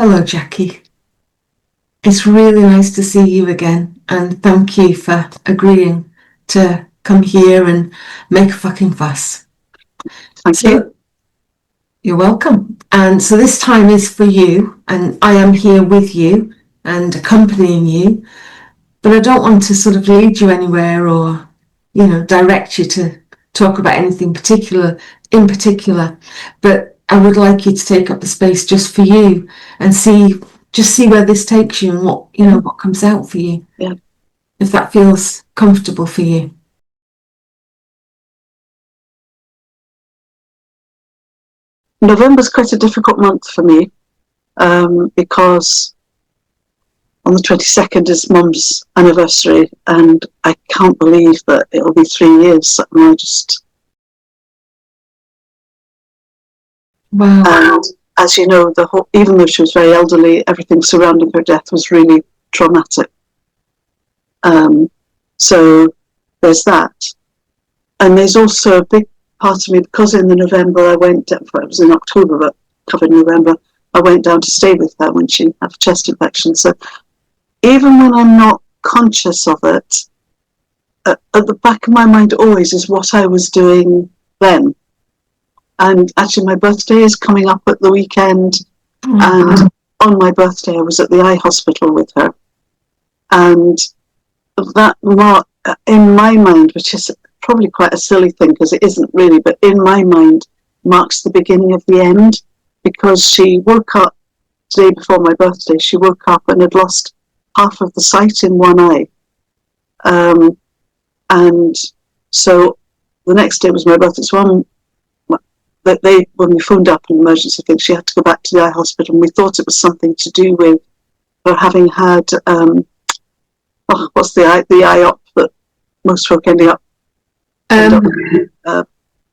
Hello, Jacqui. It's really nice to see you again, and thank you for agreeing to come here and make a fucking fuss. Thank you. You're welcome. And so this time is for you, and I am here with you and accompanying you, but I don't want to sort of lead you anywhere or, direct you to talk about anything in particular, but I would like you to take up the space just for you and see where this takes you and what comes out for you. Yeah. If that feels comfortable for you. November's quite a difficult month for me because on the 22nd is Mum's anniversary, and I can't believe that it'll be 3 years. And I just... Wow. And as you know, even though she was very elderly, everything surrounding her death was really traumatic. So there's that. And there's also a big part of me, because in the November it was in October, but covered November, I went down to stay with her when she had a chest infection. So even when I'm not conscious of it, at the back of my mind always is what I was doing then. And actually my birthday is coming up at the weekend, and on my birthday I was at the eye hospital with her. And that in my mind, which is probably quite a silly thing because it isn't really, but in my mind marks the beginning of the end, because she woke up the day before my birthday, she woke up and had lost half of the sight in one eye. And so the next day was my birthday. So when we phoned up an emergency thing, she had to go back to the eye hospital, and we thought it was something to do with her having had what's the eye op that most folk end up.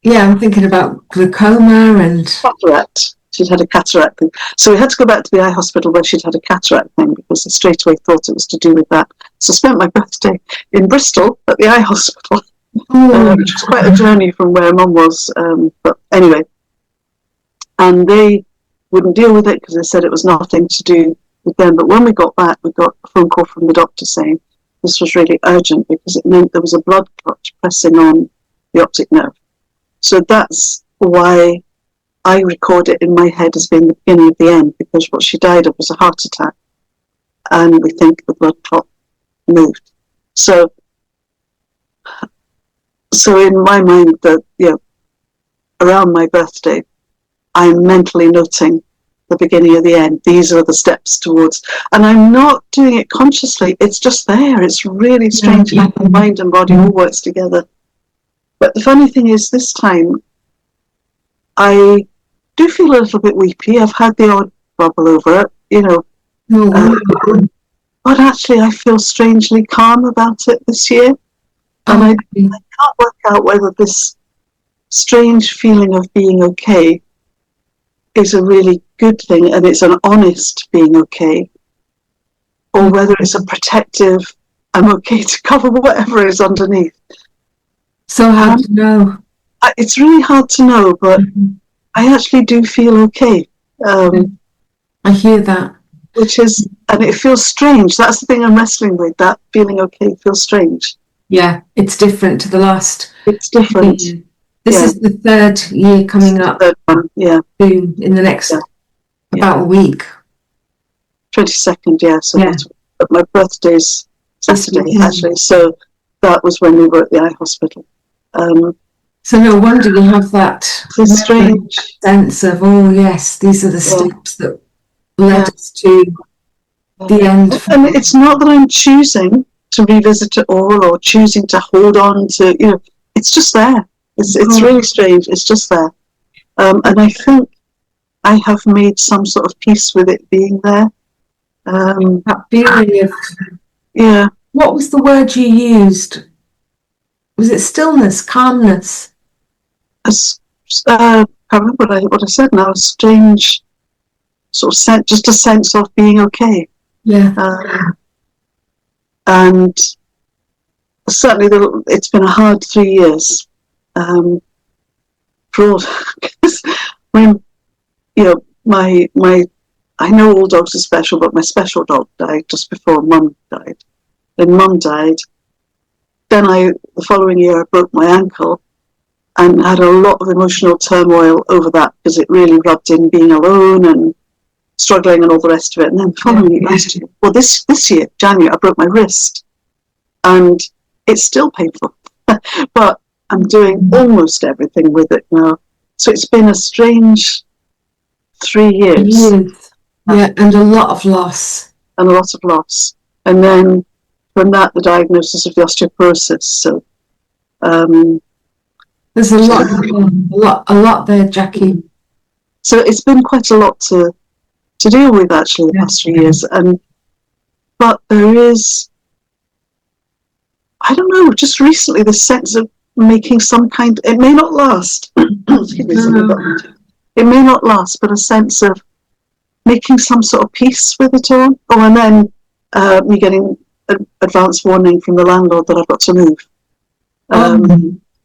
Yeah, I'm thinking about glaucoma and cataract. She'd had a cataract thing, so we had to go back to the eye hospital where she'd had a cataract thing, because they straight away thought it was to do with that. So I spent my birthday in Bristol at the eye hospital. Which was quite a journey from where Mum was, but anyway. And they wouldn't deal with it because they said it was nothing to do with them. But when we got back, we got a phone call from the doctor saying this was really urgent, because it meant there was a blood clot pressing on the optic nerve. So that's why I record it in my head as being the beginning of the end, because what she died of was a heart attack, and we think the blood clot moved. So in my mind, around my birthday, I'm mentally noting the beginning of the end. These are the steps towards, and I'm not doing it consciously. It's just there. It's really strange how mind and body all works together. But the funny thing is, this time, I do feel a little bit weepy. I've had the odd bubble over it, but actually I feel strangely calm about it this year. And I can't work out whether this strange feeling of being okay is a really good thing and it's an honest being okay, or whether it's a protective, I'm okay to cover whatever is underneath. So hard to know. It's really hard to know, but I actually do feel okay. I hear that. And it feels strange. That's the thing I'm wrestling with, that feeling okay feels strange. Yeah, it's different to the last. It's different. This is the third year coming up. Third one, yeah. Soon, in the next about a week. 22nd, yeah. So but my birthday's Saturday, actually. So that was when we were at the eye hospital. So no wonder you have that strange sense of, oh yes, these are the steps that led us to the end. And it's not that I'm choosing to revisit it all or choosing to hold on to, it's just there. It's really strange. It's just there. And I think I have made some sort of peace with it being there. That feeling of... Yeah. What was the word you used? Was it stillness, calmness? I can't remember what I said now. A strange sort of sense, just a sense of being okay. Yeah. And certainly it's been a hard 3 years. For all, I mean, my I know all dogs are special, but my special dog died just before Mum died. Then Mum died. Then the following year, I broke my ankle and had a lot of emotional turmoil over that because it really rubbed in being alone and struggling and all the rest of it. And then following last year, well, this year, January, I broke my wrist. And it's still painful, but I'm doing almost everything with it now. So it's been a strange 3 years. Yeah, and a lot of loss. And a lot of loss. And then from that, the diagnosis of the osteoporosis. So there's a lot there, Jacqui. So it's been quite a lot to deal with actually the past 3 years. But there is, I don't know, just recently the sense of making some kind, it may not last, excuse me, it may not last, but a sense of making some sort of peace with it all. Oh, and then me getting an advance warning from the landlord that I've got to move.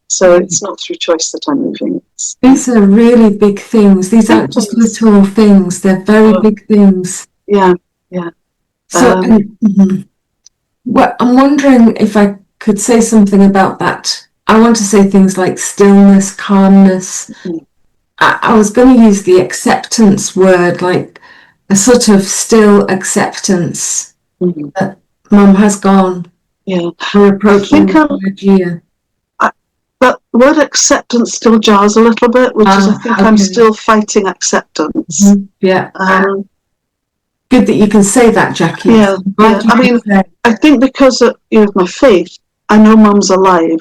So it's not through choice that I'm moving. These are really big things. These aren't just little things. They're very big things. Yeah. So well, I'm wondering if I could say something about that. I want to say things like stillness, calmness. I was going to use the acceptance word, like a sort of still acceptance that Mum has gone. Yeah. We're approaching the 3rd year. That word acceptance still jars a little bit, which is I think I'm still fighting acceptance. Yeah. Good that you can say that, Jacqui. Yeah. I mean, I think because of my faith, I know Mum's alive,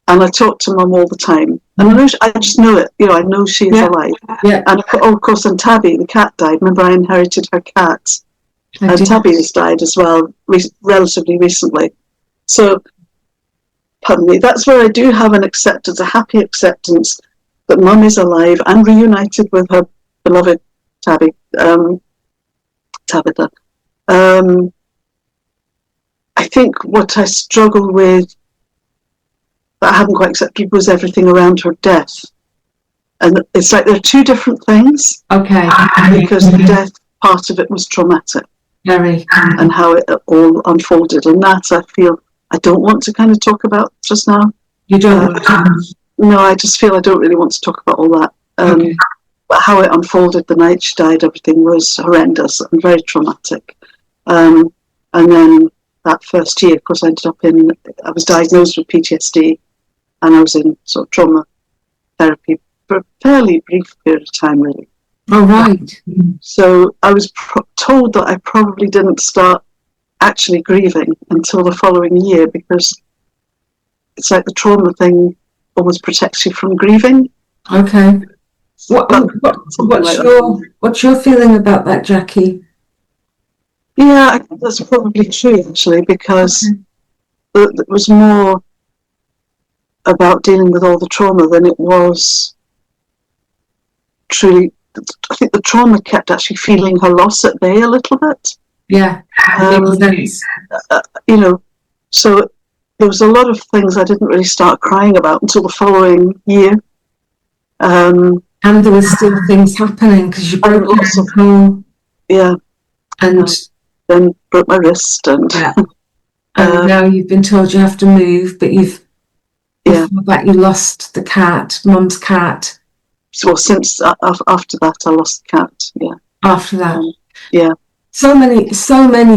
and I talk to Mum all the time, and I just know it. I know she is alive. Yeah. And of course, and Tabby, the cat, died. Remember, I inherited her cat, and Tabby has died as well, relatively recently. So, pardon me. That's where I do have an acceptance, a happy acceptance that Mum is alive and reunited with her beloved Tabby. Tabitha. I think what I struggled with that I hadn't quite accepted was everything around her death. And it's like there are two different things. Okay. Because the death part of it was traumatic. Very. And how it all unfolded. And that I feel I don't want to kind of talk about just now. You don't want to? No, I just feel I don't really want to talk about all that. But how it unfolded the night she died, everything was horrendous and very traumatic. And then that first year, of course, I was diagnosed with PTSD, and I was in sort of trauma therapy for a fairly brief period of time, really. Oh, right. So I was told that I probably didn't start actually grieving until the following year, because it's like the trauma thing almost protects you from grieving. Okay. What's your feeling about that, Jacqui? Yeah, I think that's probably true, actually, because it was more about dealing with all the trauma than it was truly. I think the trauma kept actually feeling her loss at bay a little bit. Yeah, makes sense. So there was a lot of things I didn't really start crying about until the following year. And there were still things happening because you broke your ankle. Yeah. And then broke my wrist. And now you've been told you have to move, but before that you lost the cat, Mum's cat. So since after that I lost the cat, yeah. After that. Yeah. So many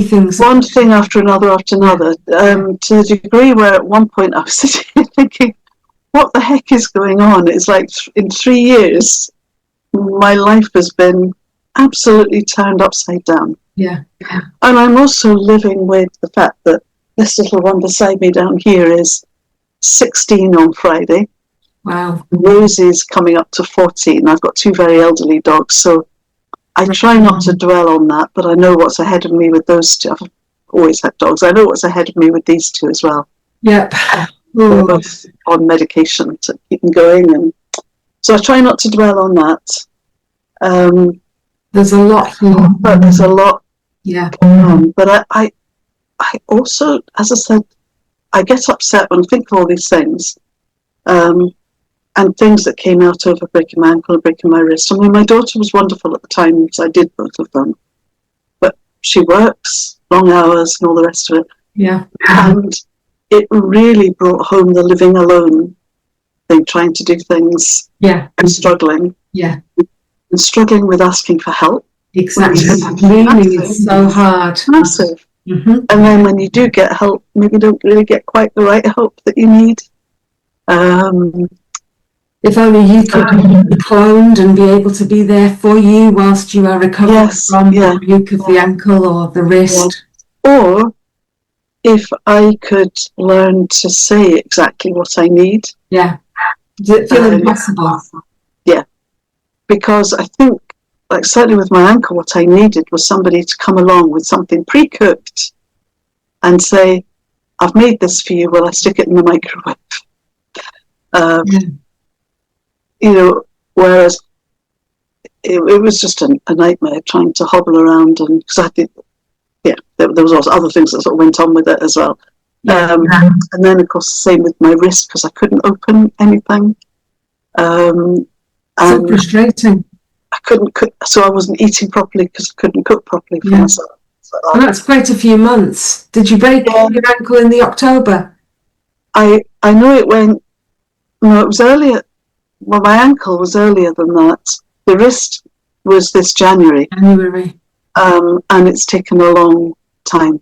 things. One thing after another, to the degree where at one point I was sitting here thinking, what the heck is going on? It's like in 3 years, my life has been absolutely turned upside down. Yeah. And I'm also living with the fact that this little one beside me down here is 16 on Friday. Wow. Rosie's coming up to 14. I've got 2 very elderly dogs, so I try not to dwell on that, but I know what's ahead of me with those 2. I've always had dogs. I know what's ahead of me with these 2 as well. Yep. They're both on medication to keep them going, and so I try not to dwell on that. There's a lot here. But there's a lot going on. But I also, as I said, I get upset when I think of all these things, and things that came out over breaking my ankle and breaking my wrist. I mean, my daughter was wonderful at the time because I did both of them. she works long hours and all the rest of it. Yeah. And it really brought home the living alone thing, trying to do things. Yeah. And struggling. Yeah. And struggling with asking for help. Exactly. Leaning is so hard. Massive. And then when you do get help, maybe you don't really get quite the right help that you need. If only you could be cloned and be able to be there for you whilst you are recovering from the ache of the ankle or the wrist. Yeah. Or if I could learn to say exactly what I need. Yeah. Does it feel impossible? Yeah. Because I think, like certainly with my ankle, what I needed was somebody to come along with something pre-cooked and say, I've made this for you, will I stick it in the microwave? You know, whereas it was just a nightmare trying to hobble around, and because I think, there was also other things that sort of went on with it as well. And then, of course, the same with my wrist, because I couldn't open anything. So frustrating. I couldn't cook, so I wasn't eating properly because I couldn't cook properly for myself. So, and that's quite a few months. Did you break your ankle in the October? I know it went. No, it was earlier. Well, my ankle was earlier than that. The wrist was this January. And it's taken a long time.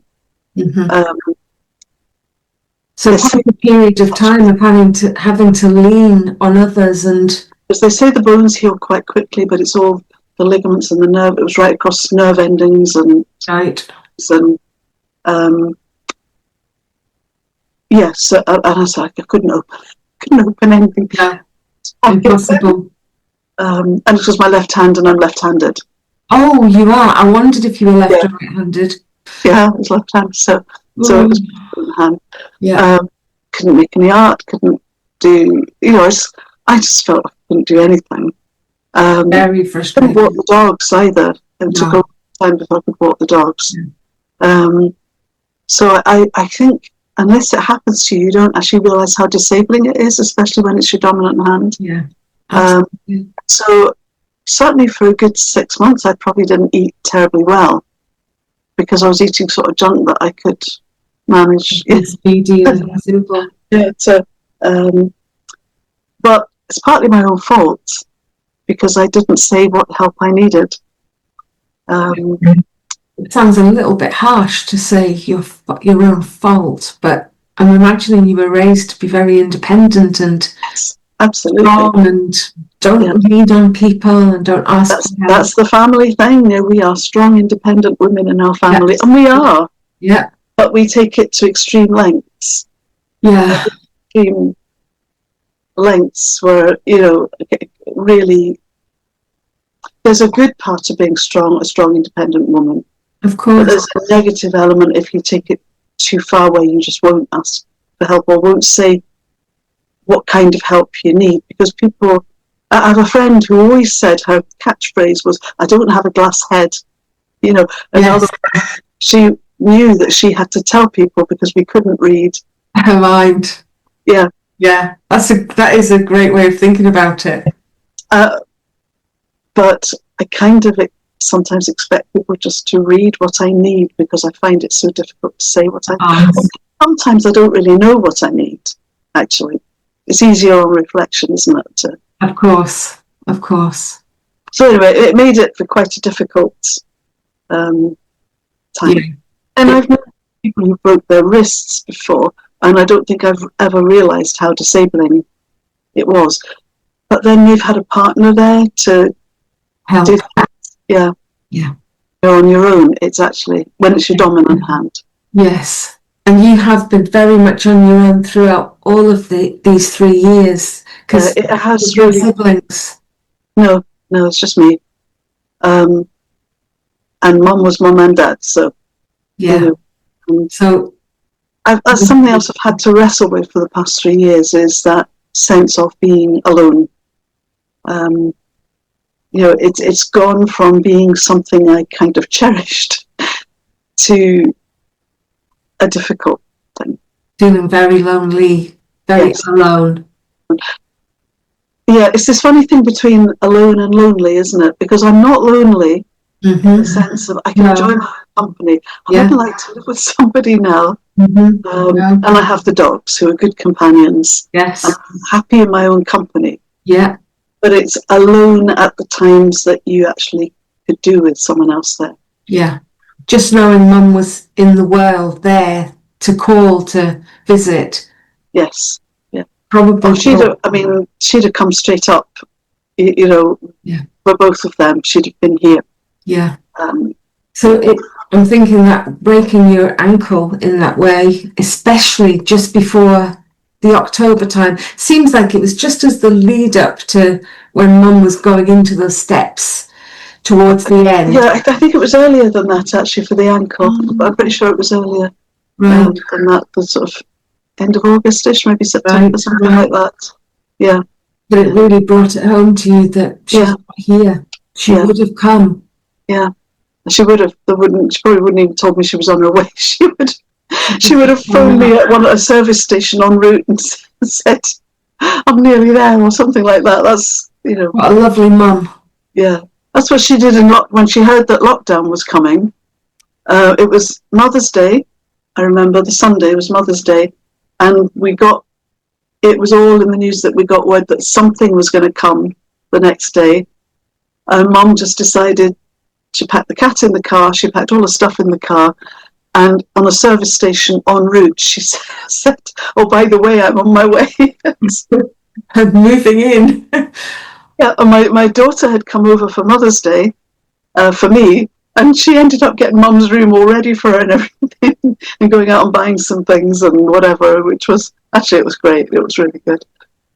So quite a period of time of having to lean on others, and as they say, the bones heal quite quickly, but it's all the ligaments and the nerve. It was right across nerve endings and yes, and I was like, I couldn't open anything. Impossible. And it was my left hand, and I'm left-handed. Oh, you are. I wondered if you were left or right-handed. Yeah, I was left-handed, so it was hand. Couldn't make any art. Couldn't do. I just felt I couldn't do anything. Very frustrating. Couldn't walk the dogs either. It took a long time before I could walk the dogs. So I think unless it happens to you, you don't actually realise how disabling it is, especially when it's your dominant hand. So certainly for a good 6 months, I probably didn't eat terribly well because I was eating sort of junk that I could manage. It's speedy and simple. But it's partly my own fault because I didn't say what help I needed. It sounds a little bit harsh to say your own fault, but I'm imagining you were raised to be very independent and absolutely strong and don't lean on people and don't ask. That's the family thing. We are strong, independent women in our family, and we are. Yeah. But we take it to extreme lengths. Yeah. Extreme lengths where, really, there's a good part of being a strong, independent woman. Of course. But there's a negative element if you take it too far where you just won't ask for help or won't say what kind of help you need. Because people, I have a friend who always said her catchphrase was, I don't have a glass head. She knew that she had to tell people because we couldn't read her mind. Yeah. That is a great way of thinking about it. But I kind of sometimes expect people just to read what I need because I find it so difficult to say what I need. Sometimes I don't really know what I need, actually. It's easier on reflection, isn't it? Of course. So anyway, it made it for quite a difficult time. And I've known people who broke their wrists before, and I don't think I've ever realised how disabling it was. But then they've had a partner there to help. You're on your own. It's actually when it's your dominant hand. Yes, and you have been very much on your own throughout all of these 3 years. Because it has really siblings. No, it's just me. And Mum was Mum and Dad, so so that's something else I've had to wrestle with for the past 3 years is that sense of being alone. It's gone from being something I kind of cherished to a difficult thing. Feeling very lonely, very alone. Yeah, it's this funny thing between alone and lonely, isn't it? Because I'm not lonely, in the sense of I can enjoy my company. I wouldn't like to live with somebody now. And I have the dogs who are good companions. Yes. I'm happy in my own company. Yeah. But it's alone at the times that you actually could do with someone else there. Yeah. Just knowing Mum was in the world there to call, to visit. Yes. Yeah. Probably. She'd have come straight up, you know, for both of them. She'd have been here. Yeah. I'm thinking that breaking your ankle in that way, especially just before the October time, seems like it was just as the lead up to when Mum was going into those steps towards the end. Yeah, I think it was earlier than that actually for the ankle. But I'm pretty sure it was earlier than that, the sort of end of August-ish, maybe September, something like that. Yeah. But it really brought it home to you that she's not here. She would have come. Yeah. She would have. She probably wouldn't even told me she was on her way. She would have phoned me at a service station en route and said, "I'm nearly there," or something like that. That's, you know. What a lovely mum. Yeah, that's what she did when she heard that lockdown was coming. It was Mother's Day. I remember the Sunday was Mother's Day, and it was all in the news that we got word that something was going to come the next day. And Mum just decided. She packed the cat in the car, she packed all the stuff in the car, and on a service station en route, she said, "Oh, by the way, I'm on my way." I'm moving in. Yeah, and my daughter had come over for Mother's Day for me, and she ended up getting Mum's room all ready for her and everything, and going out and buying some things and whatever, which was, actually, it was great. It was really good.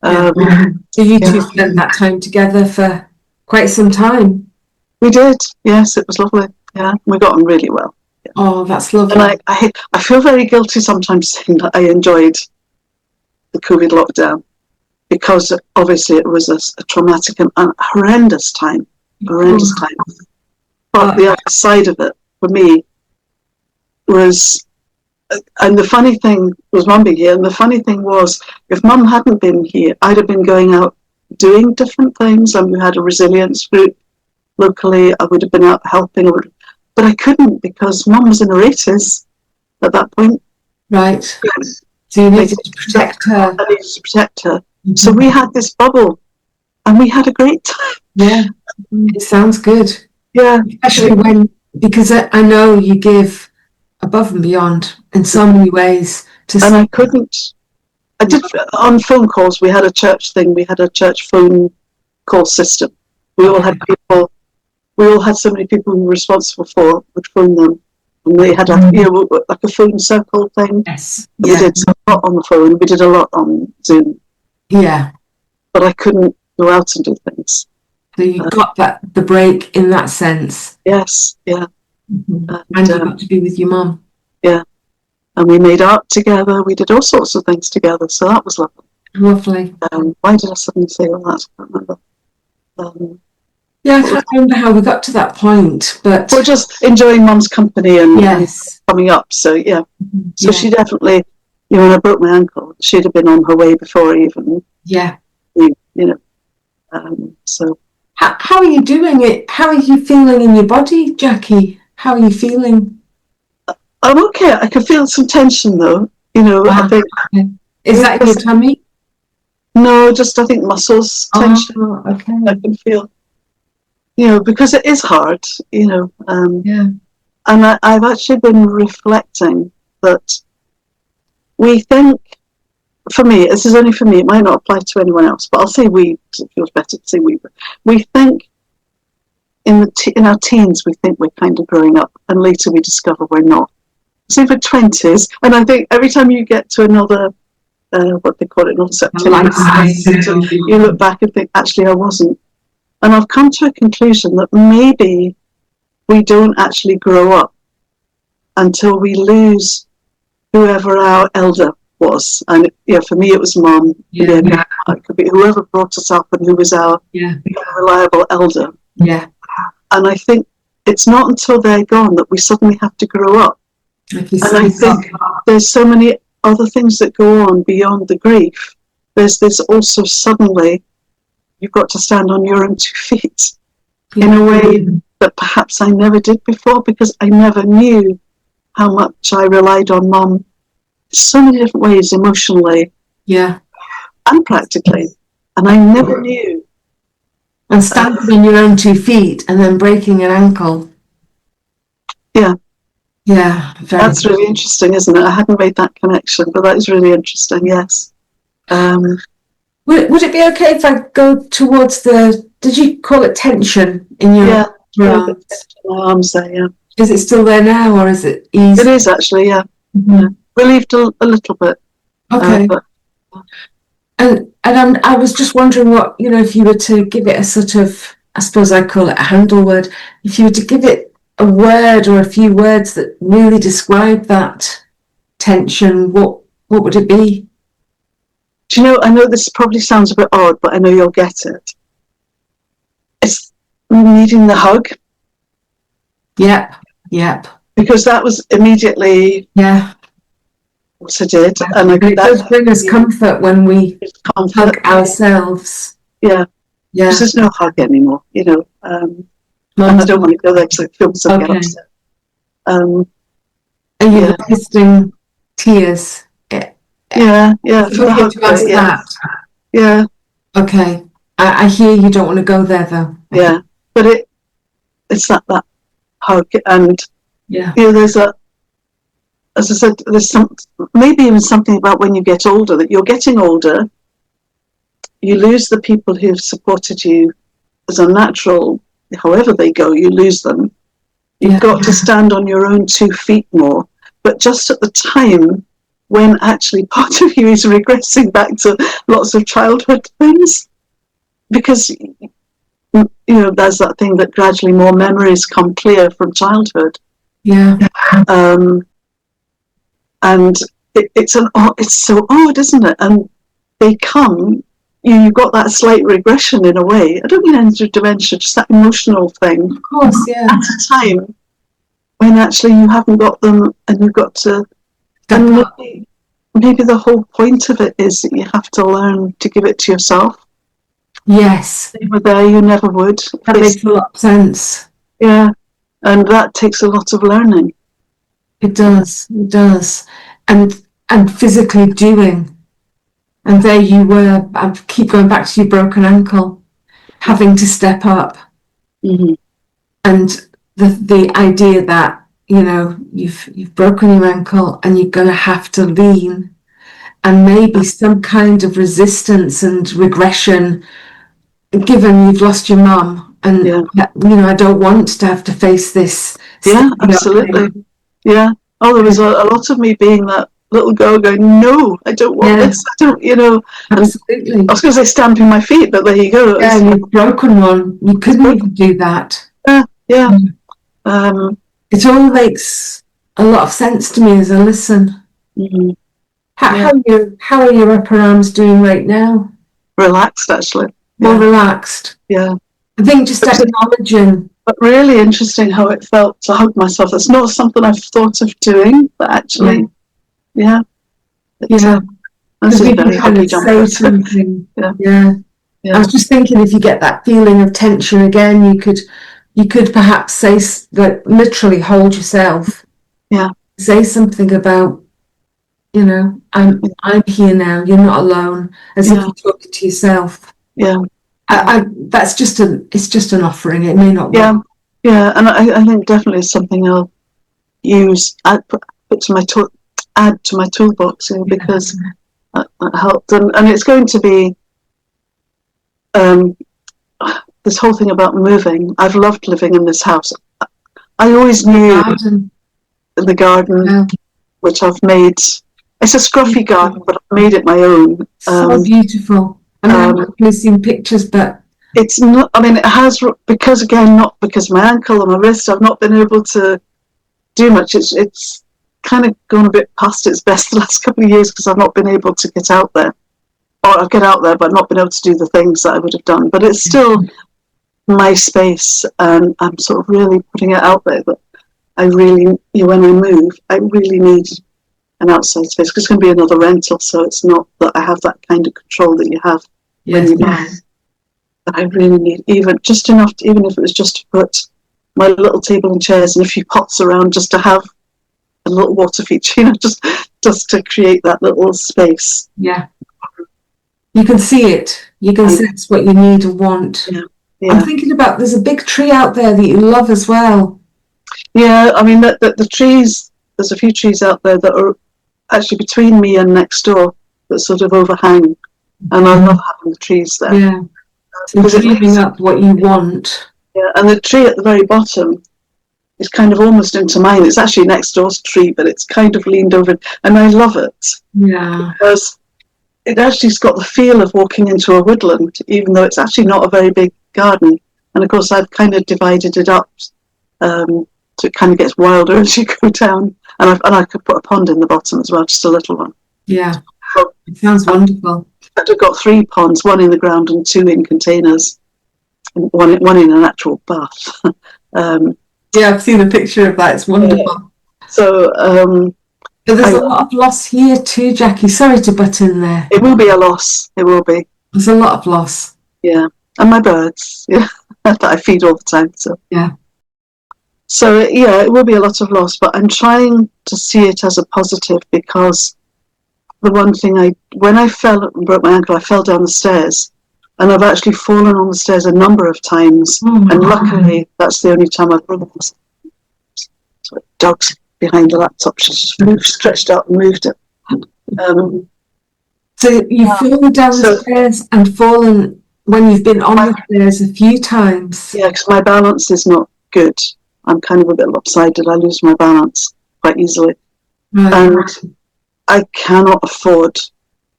So you two spent that time together for quite some time? We did, yes, it was lovely. Yeah, we got on really well. Yeah. Oh, that's lovely. And I feel very guilty sometimes saying that I enjoyed the COVID lockdown because obviously it was a traumatic and horrendous time. But the other side of it for me was, and the funny thing was Mum being here, and the funny thing was if Mum hadn't been here, I'd have been going out doing different things, and we had a resilience group locally. I would have been out helping, but I couldn't because Mum was in her 80s at that point. Right. So you needed to protect her. I needed to protect her. Mm-hmm. So we had this bubble, and we had a great time. Yeah, it sounds good. Yeah, especially because I know you give above and beyond in so many ways. And I couldn't. I did on phone calls. We had a church thing. We had a church phone call system. We all had people. We all had so many people who were responsible for would phone them, and they had like a phone circle thing. Yes, we did a lot on the phone. We did a lot on Zoom. Yeah, but I couldn't go out and do things. So you got the break in that sense. Yes, yeah. Mm-hmm. And you got to be with your mum. Yeah, and we made art together. We did all sorts of things together. So that was lovely. Lovely. Why did I suddenly say all that? I can't remember. Yeah, I can't remember how we got to that point, but we're just enjoying Mum's company and coming up. So yeah, so she definitely, when I broke my ankle, she'd have been on her way before even. Yeah, so how are you doing it? How are you feeling in your body, Jacqui? How are you feeling? I'm okay. I can feel some tension though. I think. Is that in your tummy? No, just I think muscles tension. Oh, okay. I can feel. Because it is hard, yeah. And I've actually been reflecting that we think, for me, this is only for me, it might not apply to anyone else, but I'll say we, because it feels better to say we. We think in our teens, we think we're kind of growing up, and later we discover we're not. So for 20s, and I think every time you get to another, what they call it, not September, you look back and think, actually, I wasn't. And I've come to a conclusion that maybe we don't actually grow up until we lose whoever our elder was. And for me, it was Mum. Yeah. It could be whoever brought us up and who was our reliable elder. Yeah. And I think it's not until they're gone that we suddenly have to grow up. And I think there's so many other things that go on beyond the grief. There's this also suddenly, you've got to stand on your own 2 feet. in a way that perhaps I never did before, because I never knew how much I relied on Mum. So many different ways, emotionally and practically, and I never knew. And standing on your own 2 feet and then breaking an ankle. Yeah. That's really interesting, isn't it? I hadn't made that connection, but that is really interesting. Yes. Would it be okay if I go towards did you call it tension in your arms? My arms there, yeah. Is it still there now, or is it easy? It is actually, yeah. Relieved a little bit. Okay. And I was just wondering what, if you were to give it a sort of, I suppose I call it a handle word, if you were to give it a word or a few words that really describe that tension, what would it be? Do you know, I know this probably sounds a bit odd, but I know you'll get it. It's needing the hug. Yep. Because that was immediately what I did. And it does bring us comfort when we hug ourselves. Yeah. Because there's no hug anymore, and I don't want to go there because I feel myself get upset. And you're resisting tears. Yeah. For the hug bit, yeah. Okay. I hear you don't want to go there though. Yeah. But it's that hug, and there's as I said, there's maybe even something about when you get older, that you're getting older, you lose the people who've supported you as a natural, however they go, you lose them. You've got to stand on your own 2 feet more. But just at the time when actually part of you is regressing back to lots of childhood things, because there's that thing that gradually more memories come clear from childhood. And it's so odd, isn't it? And they come, you've got that slight regression in a way. I don't mean any dementia, just that emotional thing. Of course, yeah. At a time when actually you haven't got them, and you've got to. And maybe the whole point of it is that you have to learn to give it to yourself. Yes. If you were there, you never would. That makes a lot of sense. Yeah. And that takes a lot of learning. It does. And physically doing. And there you were, I keep going back to your broken ankle, having to step up. Mm-hmm. And the idea that, you've broken your ankle and you're going to have to lean, and maybe some kind of resistance and regression, given you've lost your mum, and I don't want to have to face this. Yeah, absolutely. Yeah. Oh, there was a lot of me being that little girl going, no, I don't want this. I don't, Absolutely. I was going to say stamping my feet, but there you go. Yeah, you've broken one. You couldn't even do that. Yeah. It all makes a lot of sense to me as I listen. Mm-hmm. How are your upper arms doing right now? Relaxed, actually. More relaxed. Yeah. I think just acknowledging. But really interesting how it felt to hug myself. It's not something I've thought of doing, but actually, I was very huggy jumper. Something. I was just thinking, if you get that feeling of tension again, you could perhaps say, like, literally hold yourself. Yeah. Say something about, I'm here now. You're not alone. As if you're talking to yourself. Yeah. It's just an offering. It may not work. Yeah, and I think definitely it's something I'll use, add to my toolbox, because that helped. And it's going to be this whole thing about moving. I've loved living in this house. I always knew the garden, which I've made. It's a scruffy garden, but I've made it my own. So beautiful. I've only seen pictures, but it's not. I mean, it has, because not because of my ankle or my wrist, I've not been able to do much. It's kind of gone a bit past its best the last couple of years, because I've not been able to get out there, or I've get out there, but not been able to do the things that I would have done. But it's still my space, and I'm sort of really putting it out there that I really, when I move, I really need an outside space, because it's going to be another rental, so it's not that I have that kind of control that you have when you move. that I really need, even just enough, even if it was just to put my little table and chairs and a few pots around, just to have a little water feature, just to create that little space. Yeah. You can see it. You can sense what you need and want. Yeah. I'm thinking about, there's a big tree out there that you love as well. Yeah, I mean, the trees, there's a few trees out there that are actually between me and next door that sort of overhang. And I love having the trees there. Yeah. So dreaming up what you want. Yeah, and the tree at the very bottom is kind of almost into mine. It's actually next door's tree, but it's kind of leaned over, and I love it. Yeah. Because it actually's got the feel of walking into a woodland, even though it's actually not a very big garden. And of course, I've kind of divided it up, so it kind of gets wilder as you go down. And I could put a pond in the bottom as well, just a little one. Yeah, it sounds wonderful. I've got 3 ponds, 1 in the ground and 2 in containers, and one in an actual bath. Yeah, I've seen a picture of that. It's wonderful. So, but there's a lot of loss here too, Jacqui. Sorry to butt in there. It will be a loss. It will be. There's a lot of loss. Yeah, and my birds, yeah, that I feed all the time. So yeah. So yeah, it will be a lot of loss, but I'm trying to see it as a positive, because the one thing when I fell and broke my ankle, I fell down the stairs, and I've actually fallen on the stairs a number of times, and luckily that's the only time I've broken. So dog's behind the laptop, she's just stretched out and moved it. So you've fallen down the stairs and fallen when you've been on the stairs a few times. Yeah, because my balance is not good. I'm kind of a bit lopsided. I lose my balance quite easily. Right. And I cannot afford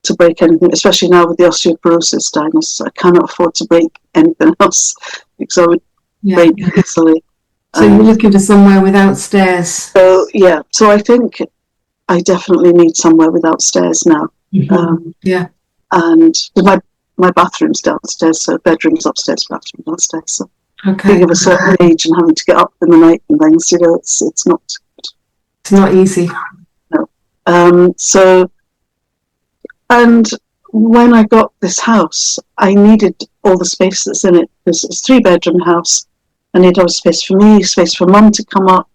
to break anything, especially now with the osteoporosis diagnosis. I cannot afford to break anything else, because I would break easily. So you're looking for somewhere without stairs. So yeah, so I think I definitely need somewhere without stairs now. Mm-hmm. And my bathroom's downstairs, so bedroom's upstairs, bathroom downstairs. So being of a certain age and having to get up in the night and things, it's not. It's not easy. No. So, and when I got this house, I needed all the space that's in it, because it's a 3-bedroom house. I needed all the space for me, space for mum to come up.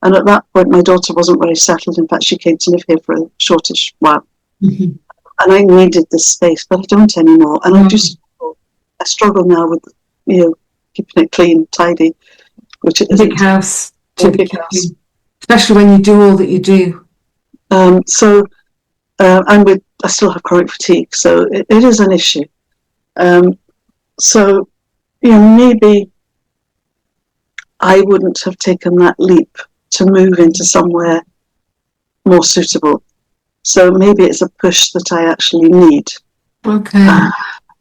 And at that point, my daughter wasn't very settled. In fact, she came to live here for a shortish while. Mm-hmm. And I needed this space, but I don't anymore. And I struggle now with, keeping it clean, tidy, which is a big house to be kept, especially when you do all that you do. And I still have chronic fatigue, so it is an issue. So, maybe I wouldn't have taken that leap to move into somewhere more suitable. So maybe it's a push that I actually need. Okay.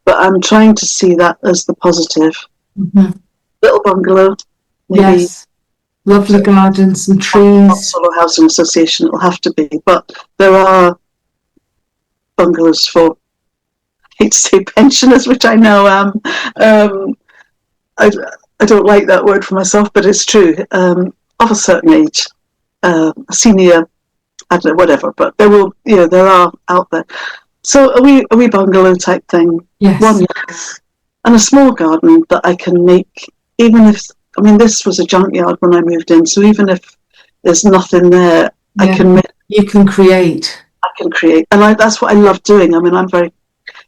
But I'm trying to see that as the positive. Mm-hmm. Little bungalow. Maybe. Yes. Lovely gardens, some trees. Not Solo Housing Association, it'll have to be. But there are bungalows for, I hate to say pensioners, which I now am. I don't like that word for myself, but it's true. Of a certain age, a senior, I don't know, whatever. But there are out there. So a wee bungalow type thing. Yes. One, and a small garden that I can make, even if, this was a junkyard when I moved in, so even if there's nothing there, I can make. You can create. I can create. And that's what I love doing. I'm very,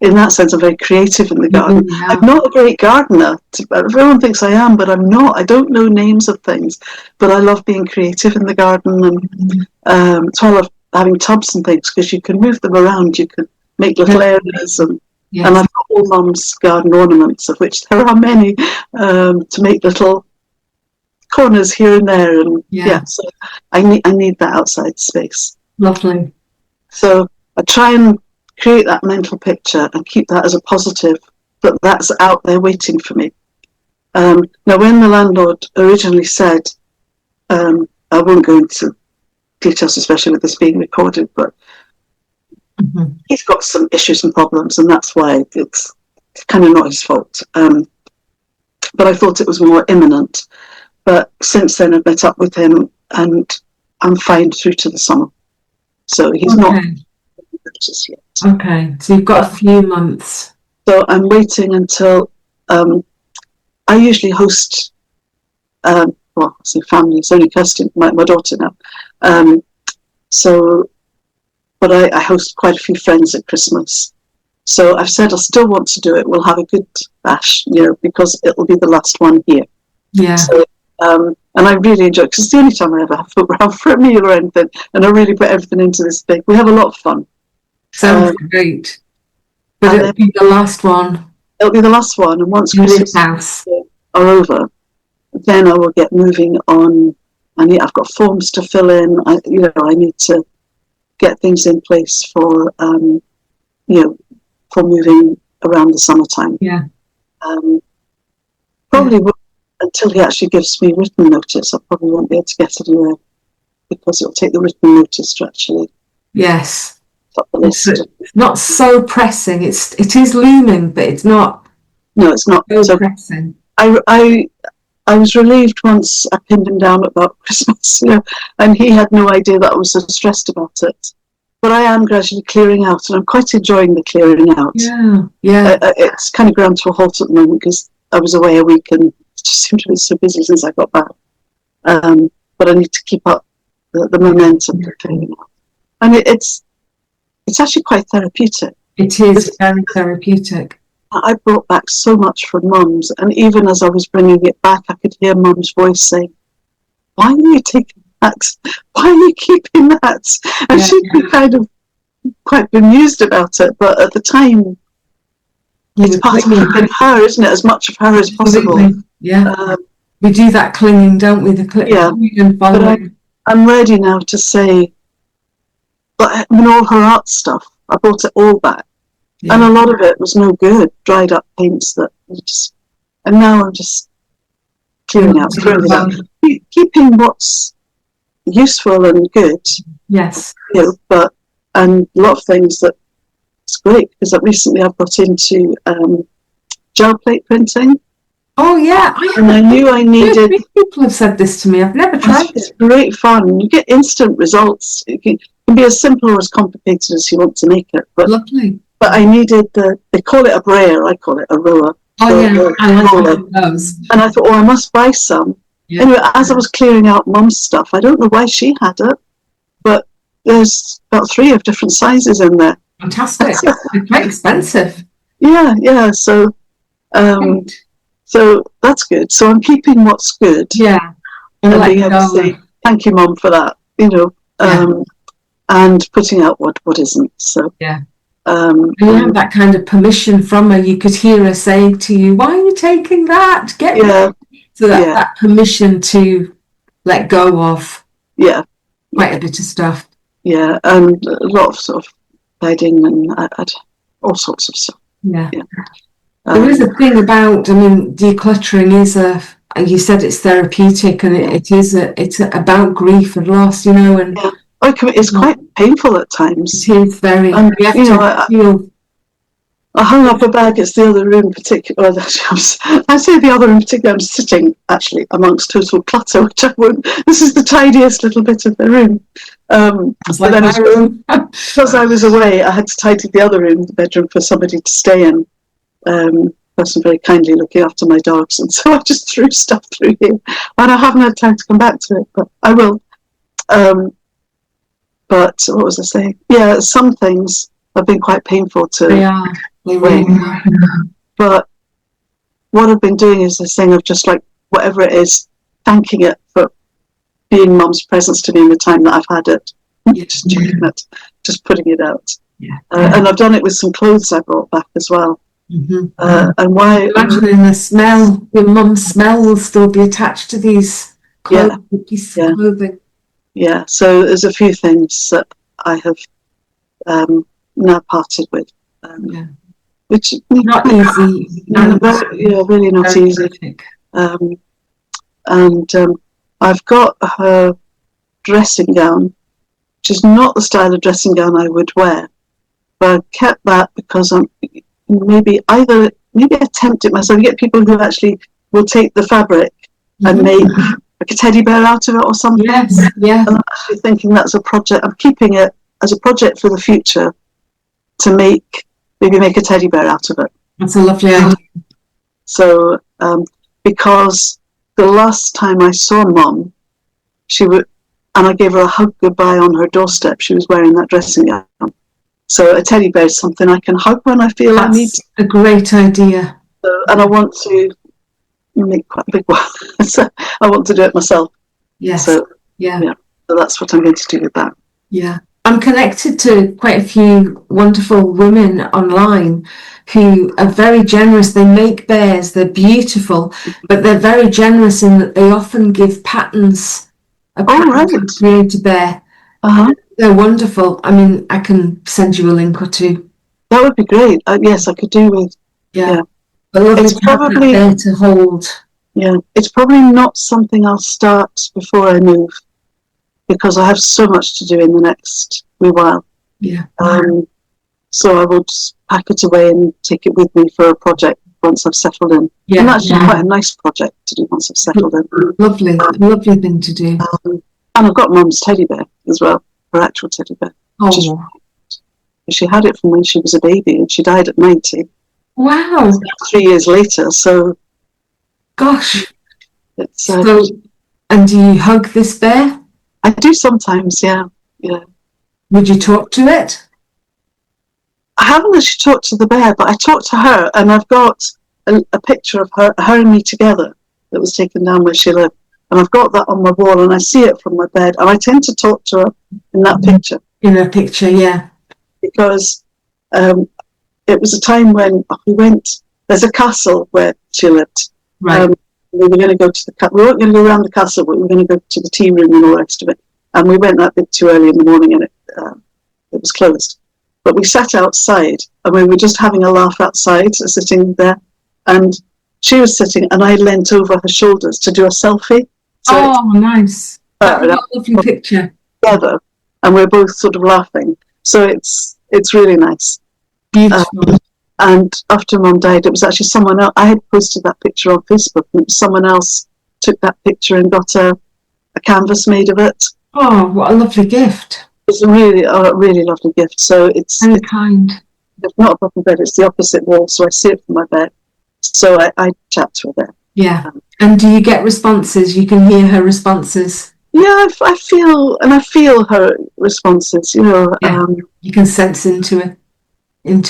in that sense, I'm very creative in the garden. Yeah. I'm not a great gardener. Everyone thinks I am, but I'm not. I don't know names of things, but I love being creative in the garden. And so I love having tubs and things, because you can move them around. You can make little areas. And I've got all Mum's garden ornaments, of which there are many, to make little corners here and there. And so I need that outside space. Lovely. So I try and create that mental picture and keep that as a positive, that that's out there waiting for me. Now, when the landlord originally said, I won't go into details, especially with this being recorded, but he's got some issues and problems, and that's why it's kind of not his fault. But I thought it was more imminent. But since then, I've met up with him, and I'm fine through to the summer. So he's not just yet. Okay, so you've got a few months. So I'm waiting until I usually host, well, I say family, it's only Kirsty, my daughter now. But I host quite a few friends at Christmas. So I've said I still want to do it. We'll have a good bash, because it'll be the last one here. Yeah. So, and I really enjoy it because it's the only time I ever have foot round for a meal or anything. And I really put everything into this thing. We have a lot of fun. Sounds great. But it'll be the last one. It'll be the last one. And once Christmas are over, then I will get moving on. I've got forms to fill in. I need to get things in place for, for moving around the summertime. Yeah. Probably until he actually gives me written notice, I probably won't be able to get anywhere because it'll take the written notice to actually. Yes. Top the list. It's not so pressing. It is looming, but it's not. No, it's not so pressing. I was relieved once I pinned him down about Christmas, and he had no idea that I was so stressed about it. But I am gradually clearing out, and I'm quite enjoying the clearing out. Yeah. It's kind of ground to a halt at the moment because I was away a week and just seemed to be so busy since I got back. But I need to keep up the momentum of clearing out, and it's actually quite therapeutic. It is very therapeutic. I brought back so much from Mum's, and even as I was bringing it back, I could hear Mum's voice saying, "Why are you taking that? Why are you keeping that?" And she'd be kind of quite bemused about it, but at the time, it's part of her, isn't it? As much of her as possible. Yeah. We do that clinging, don't we? The clinging and following. But I'm ready now to say, but all her art stuff, I brought it all back. Yeah. And a lot of it was no good, dried up paints that just, and now I'm just clearing out, keeping what's useful and good. Yes. But, and a lot of things that it's great because recently I've got into gel plate printing. Oh yeah. And I knew I needed. People have said this to me. I've never tried it. It's great fun. You get instant results. It can be as simple or as complicated as you want to make it. But lovely. But I needed they call it a brayer, I call it a roller. Oh yeah, I like those. And I thought, I must buy some. Yeah. Anyway, as I was clearing out Mum's stuff, I don't know why she had it, but there's about 3 of different sizes in there. Fantastic. It's quite expensive. Yeah. So, so that's good. So I'm keeping what's good. Yeah. And being able to say, thank you, Mum, for that. And putting out what isn't. So yeah. You had that kind of permission from her. You could hear her saying to you, "Why are you taking that? Get rid." So that permission to let go of quite a bit of stuff. Yeah, and a lot of sort of bedding and all sorts of stuff. Yeah. There is a thing about, decluttering is you said it's therapeutic, and it's about grief and loss, and. Yeah. It's quite painful at times. It is very. I hung up a bag. It's the other room, particularly. I say the other room, particularly. I'm sitting actually amongst total clutter, which I won't. This is the tidiest little bit of the room. Like my room. Because I was away, I had to tidy the other room, the bedroom, for somebody to stay in. Person very kindly looking after my dogs, and so I just threw stuff through here, and I haven't had time to come back to it, but I will. But what was I saying? Yeah, some things have been quite painful to. They are. They really are. But what I've been doing is this thing of just like whatever it is, thanking it for being Mum's presence to me in the time that I've had it. Just checking it, just putting it out. Yeah. And I've done it with some clothes I brought back as well. Mm-hmm. And why? Imagining the smell, your Mum's smell will still be attached to these pieces of clothing. Yeah, so there's a few things that I have now parted with, which not easy. Really not easy. And I've got her dressing gown, which is not the style of dressing gown I would wear, but I kept that because I'm maybe attempt it myself. You get people who actually will take the fabric and make like a teddy bear out of it or something. Yes, yeah. And I'm actually thinking that's a project. I'm keeping it as a project for the future to maybe make a teddy bear out of it. That's a lovely idea. So because the last time I saw Mum, and I gave her a hug goodbye on her doorstep. She was wearing that dressing gown. So a teddy bear is something I can hug when I feel I need to. A great idea. And I want to make quite a big one. So I want to do it myself. Yes. So yeah. So that's what I'm going to do with that. Yeah. I'm connected to quite a few wonderful women online who are very generous. They make bears, they're beautiful, but they're very generous in that they often give patterns, a pattern to create a bear. They're wonderful. I mean, I can send you a link or two. That would be great. Yes, I could do with. Yeah. But lovely it's to probably have that there to hold. Yeah, it's probably not something I'll start before I move, because I have so much to do in the next wee while. Yeah. So I will just pack it away and take it with me for a project once I've settled in. Yeah. And that's quite a nice project to do once I've settled in. Lovely thing to do. And I've got Mum's teddy bear as well, her actual teddy bear. Oh. She had it from when she was a baby, and she died at 90. Wow. 3 years later, so. Gosh. It's, and do you hug this bear? I do sometimes, yeah. Would you talk to it? I haven't actually talked to the bear, but I talked to her, and I've got a picture of her and me together that was taken down where she lived. And I've got that on my wall, and I see it from my bed, and I tend to talk to her in that picture. In her picture, yeah. Because it was a time when we went, there's a castle where she lived. Right. We were going to go to we weren't going to go around the castle, but we were going to go to the tea room and all the rest of it. And we went that bit too early in the morning, and it was closed. But we sat outside, and we were just having a laugh outside, sitting there. And she was sitting, and I leant over her shoulders to do a selfie. So nice. That was a lovely picture. Together, and we're both sort of laughing. So it's really nice. Beautiful. And after Mum died, it was actually someone else. I had posted that picture on Facebook, and someone else took that picture and got a canvas made of it. Oh, what a lovely gift. It's a really lovely gift. So it's very kind. It's not above my bed, it's the opposite wall, so I see it from my bed. So I chat to her there. Yeah. And do you get responses? You can hear her responses? Yeah, I feel her responses, Yeah. You can sense into it. And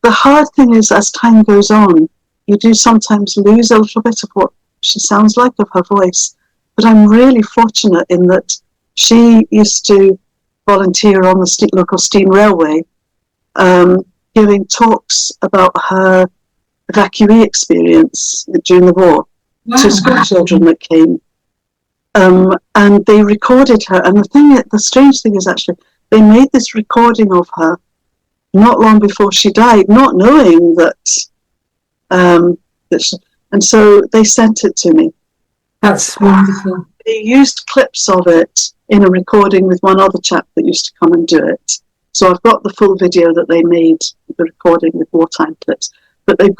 the hard thing is, as time goes on, you do sometimes lose a little bit of what she sounds like, of her voice. But I'm really fortunate in that she used to volunteer on the local steam railway, giving talks about her evacuee experience during the war to school children that came. And they recorded her. And the strange thing is, actually, they made this recording of her not long before she died, not knowing that and so they sent it to me. That's wonderful. They used clips of it in a recording with one other chap that used to come and do it. So I've got the full video that they made, the recording with wartime clips, but they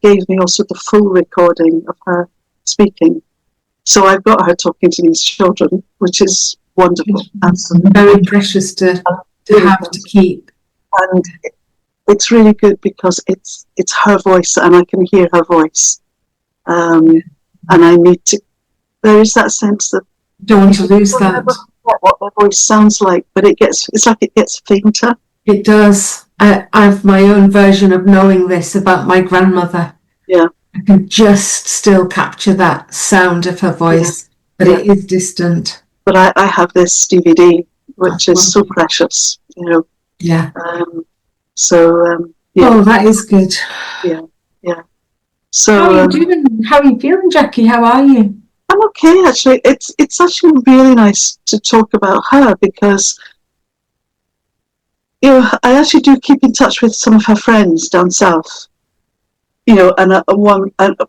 gave me also the full recording of her speaking. So I've got her talking to these children, which is wonderful. Absolutely. Very precious to have to keep. And it's really good because it's her voice, and I can hear her voice. And I need to. There is that sense that don't want to lose that. What their voice sounds like, but it's like it gets fainter. It does. I have my own version of knowing this about my grandmother. Yeah, I can just still capture that sound of her voice, but it is distant. But I have this DVD, which is so precious, Yeah. Yeah. Oh, that is good. Yeah. So how are you doing? How are you feeling, Jacqui? How are you? I'm okay, actually. It's actually really nice to talk about her because, I actually do keep in touch with some of her friends down south. And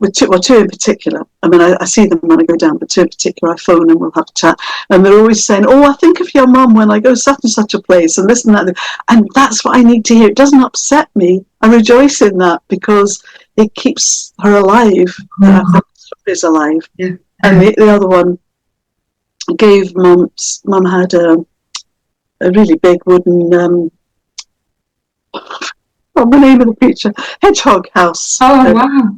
with two in particular. I mean, I see them when I go down, but two in particular, I phone and we'll have a chat. And they're always saying, "Oh, I think of your mum when I go such and such a place," and this and that. And that's what I need to hear. It doesn't upset me. I rejoice in that because it keeps her alive. Her story is alive. Yeah. And the other one gave mum had a really big wooden. from the name of the creature, hedgehog house. Oh, wow.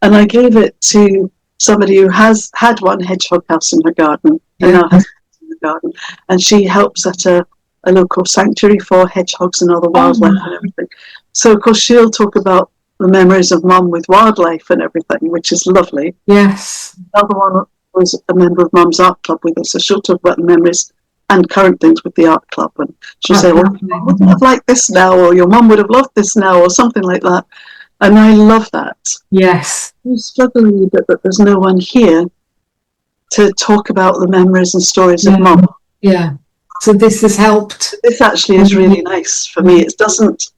And I gave it to somebody who has had one hedgehog house in her garden, and now has in the garden. And she helps at a local sanctuary for hedgehogs and other wildlife and everything. So, of course, she'll talk about the memories of Mum with wildlife and everything, which is lovely. Yes. Another one was a member of Mum's art club with us, so she'll talk about the memories and current things with the art club, and she'll say, well, Mum wouldn't have liked this now, or your mum would have loved this now, or something like that. And I love that. Yes. I'm struggling a bit that there's no one here to talk about the memories and stories of Mum. Yeah. So this has helped. This actually is really nice for me. It doesn't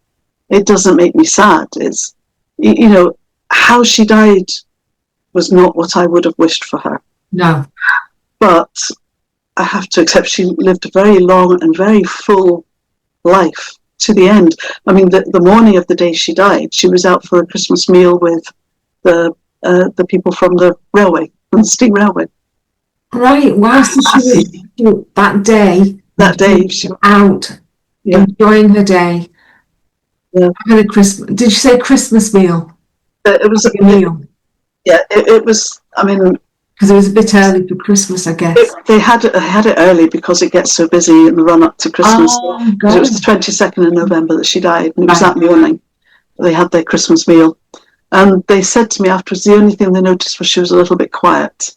make me sad. It's, you know, how she died was not what I would have wished for her. No. But I have to accept she lived a very long and very full life to the end. I mean, the morning of the day she died, she was out for a Christmas meal with the people from the railway, from the steam railway. Right. Wow. So she was that day she was out enjoying her day. Yeah. Having a Christmas. Did you say Christmas meal? It was a meal. Yeah, it was. I mean, because it was a bit early for Christmas, I guess. They had it early because it gets so busy in the run up to Christmas. It was the 22nd of November that she died, and it was that morning they had their Christmas meal. And they said to me afterwards, the only thing they noticed was she was a little bit quiet.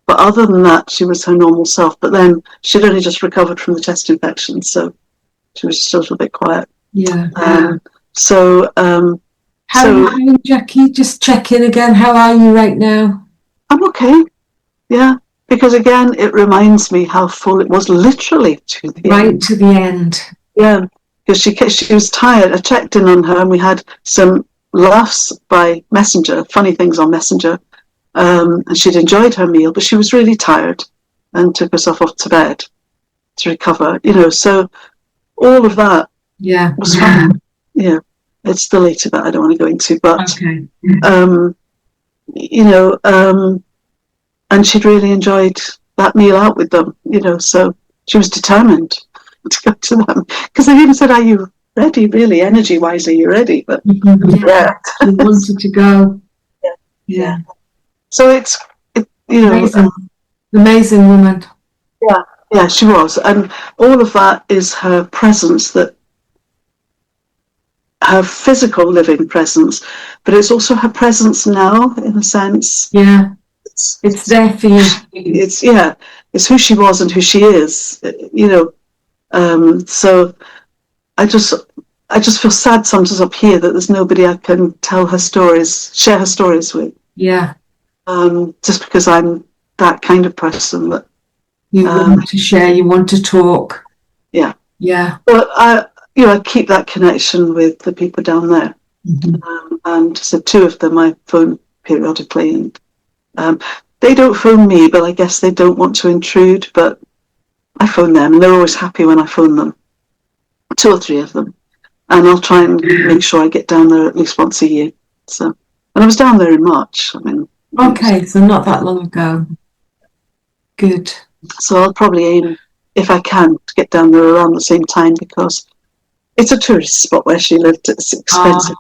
But other than that, she was her normal self. But then she'd only just recovered from the chest infection, so she was just a little bit quiet. Yeah. How are you, Jacqui? Just check in again. How are you right now? I'm okay. Yeah, because again, it reminds me how full it was, literally to the end. Right to the end. Yeah, because she was tired. I checked in on her, and we had some laughs by Messenger, funny things on Messenger, and she'd enjoyed her meal, but she was really tired and took herself off to bed to recover. You know, so all of that was fine. Yeah, it's the later that I don't want to go into, but you know. And she'd really enjoyed that meal out with them, you know, so she was determined to go to them. Because they even said, are you ready, really? Energy-wise, are you ready? But she wanted to go. Yeah. So it's you know... Amazing woman. Yeah, she was. And all of that is her presence, that her physical living presence, but it's also her presence now, in a sense. Yeah. It's there for you. It's who she was and who she is, you know. So I just feel sad sometimes up here that there's nobody I can tell her stories, share her stories with. Yeah. Just because I'm that kind of person that you want to share, you want to talk. Yeah. Yeah. But I keep that connection with the people down there. And so two of them I phone periodically, and they don't phone me, but I guess they don't want to intrude, but I phone them, and they're always happy when I phone them. 2 or 3 of them. And I'll try and make sure I get down there at least once a year. So, and I was down there in March. I mean, okay, so not that long ago. Good. So I'll probably aim, if I can, to get down there around the same time, because it's a tourist spot where she lived. It's expensive.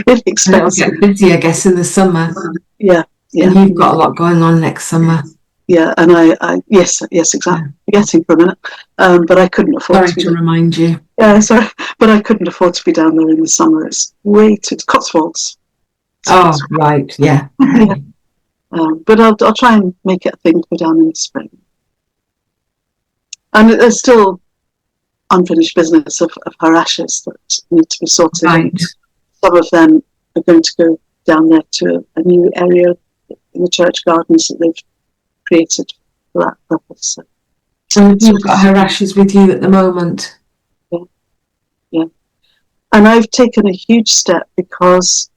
Really expensive. It'll get busy, I guess, in the summer. Yeah. And you've got a lot going on next summer. Yeah, and I yes, exactly. Forgetting for a minute, but I couldn't afford to remind you. Yeah, sorry, but I couldn't afford to be down there in the summer. It's way too Cotswolds. Oh, right, yeah. But I'll try and make it a thing to go down in the spring. And there's still unfinished business of her ashes that need to be sorted. Right. Some of them are going to go down there to a new area in the church gardens that they've created for that purpose. So you've got her ashes with you at the moment? Yeah. And I've taken a huge step because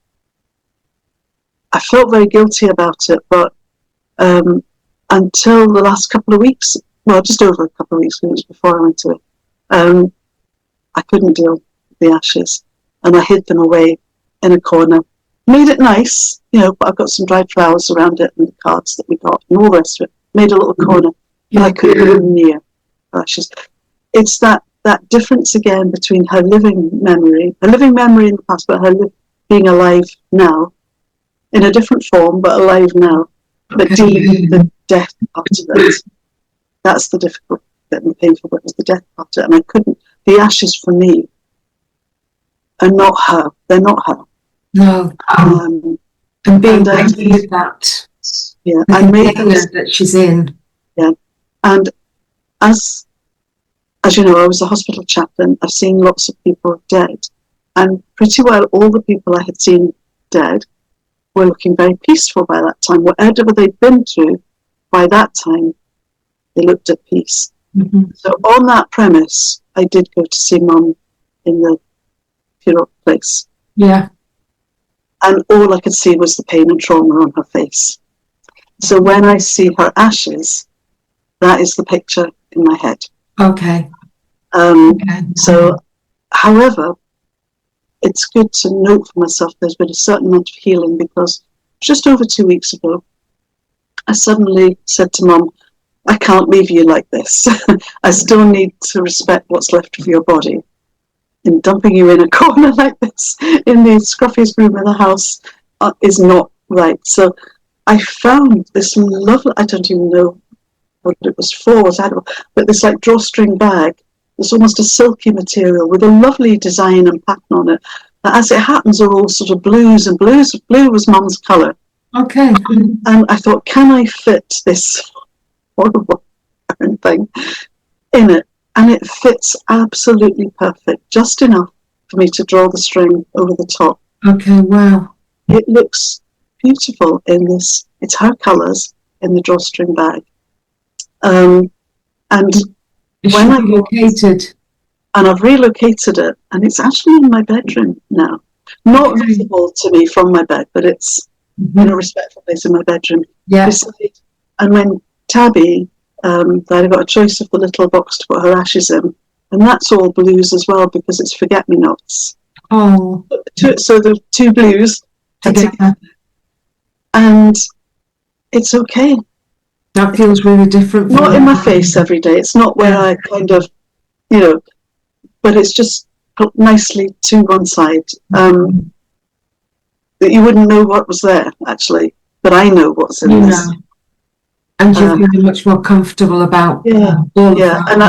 I felt very guilty about it, but until the last couple of weeks, well, just over a couple of weeks, it was before I went to it, I couldn't deal with the ashes, and I hid them away in a corner. Made it nice, but I've got some dried flowers around it and the cards that we got and all the rest of it. Made a little corner, and I couldn't go near ashes. It's that that difference again between her living memory in the past, but her being alive now, in a different form, but alive now, but dealing with the death part of it. That's the difficult bit and the painful bit, was the death part of it. And I couldn't, the ashes for me are not her. They're not her. No. And being happy with that. Yeah. I made that she's in. Yeah. And as you know, I was a hospital chaplain. I've seen lots of people dead. And pretty well all the people I had seen dead were looking very peaceful by that time. Whatever they'd been through, by that time, they looked at peace. Mm-hmm. So on that premise, I did go to see Mum in the funeral place. Yeah. And all I could see was the pain and trauma on her face. So when I see her ashes, that is the picture in my head. Okay. So, however, it's good to note for myself there's been a certain amount of healing, because just over 2 weeks ago, I suddenly said to Mum, I can't leave you like this. I still need to respect what's left of your body. And dumping you in a corner like this in the scruffiest room in the house is not right. So I found this lovely, I don't even know what it was for, but this like drawstring bag. It's almost a silky material with a lovely design and pattern on it. That, as it happens, are all sort of blues, and blue was Mum's colour. Okay. And I thought, can I fit this horrible thing in it? And it fits absolutely perfect, just enough for me to draw the string over the top. Okay, wow. It looks beautiful in this. It's her colours in the drawstring bag. And when I relocated, and I've relocated it, and it's actually in my bedroom now. Not visible to me from my bed, but it's in a respectful place in my bedroom. Yes. And when Tabby died, I got a choice of the little box to put her ashes in, and that's all blues as well, because it's forget-me-nots. Oh. So the two blues together, and it's okay. That feels really different. Not in my face every day. It's not where I kind of, but it's just put nicely to one side. That you wouldn't know what was there, actually, but I know what's in this. And you're feeling much more comfortable about all of that. And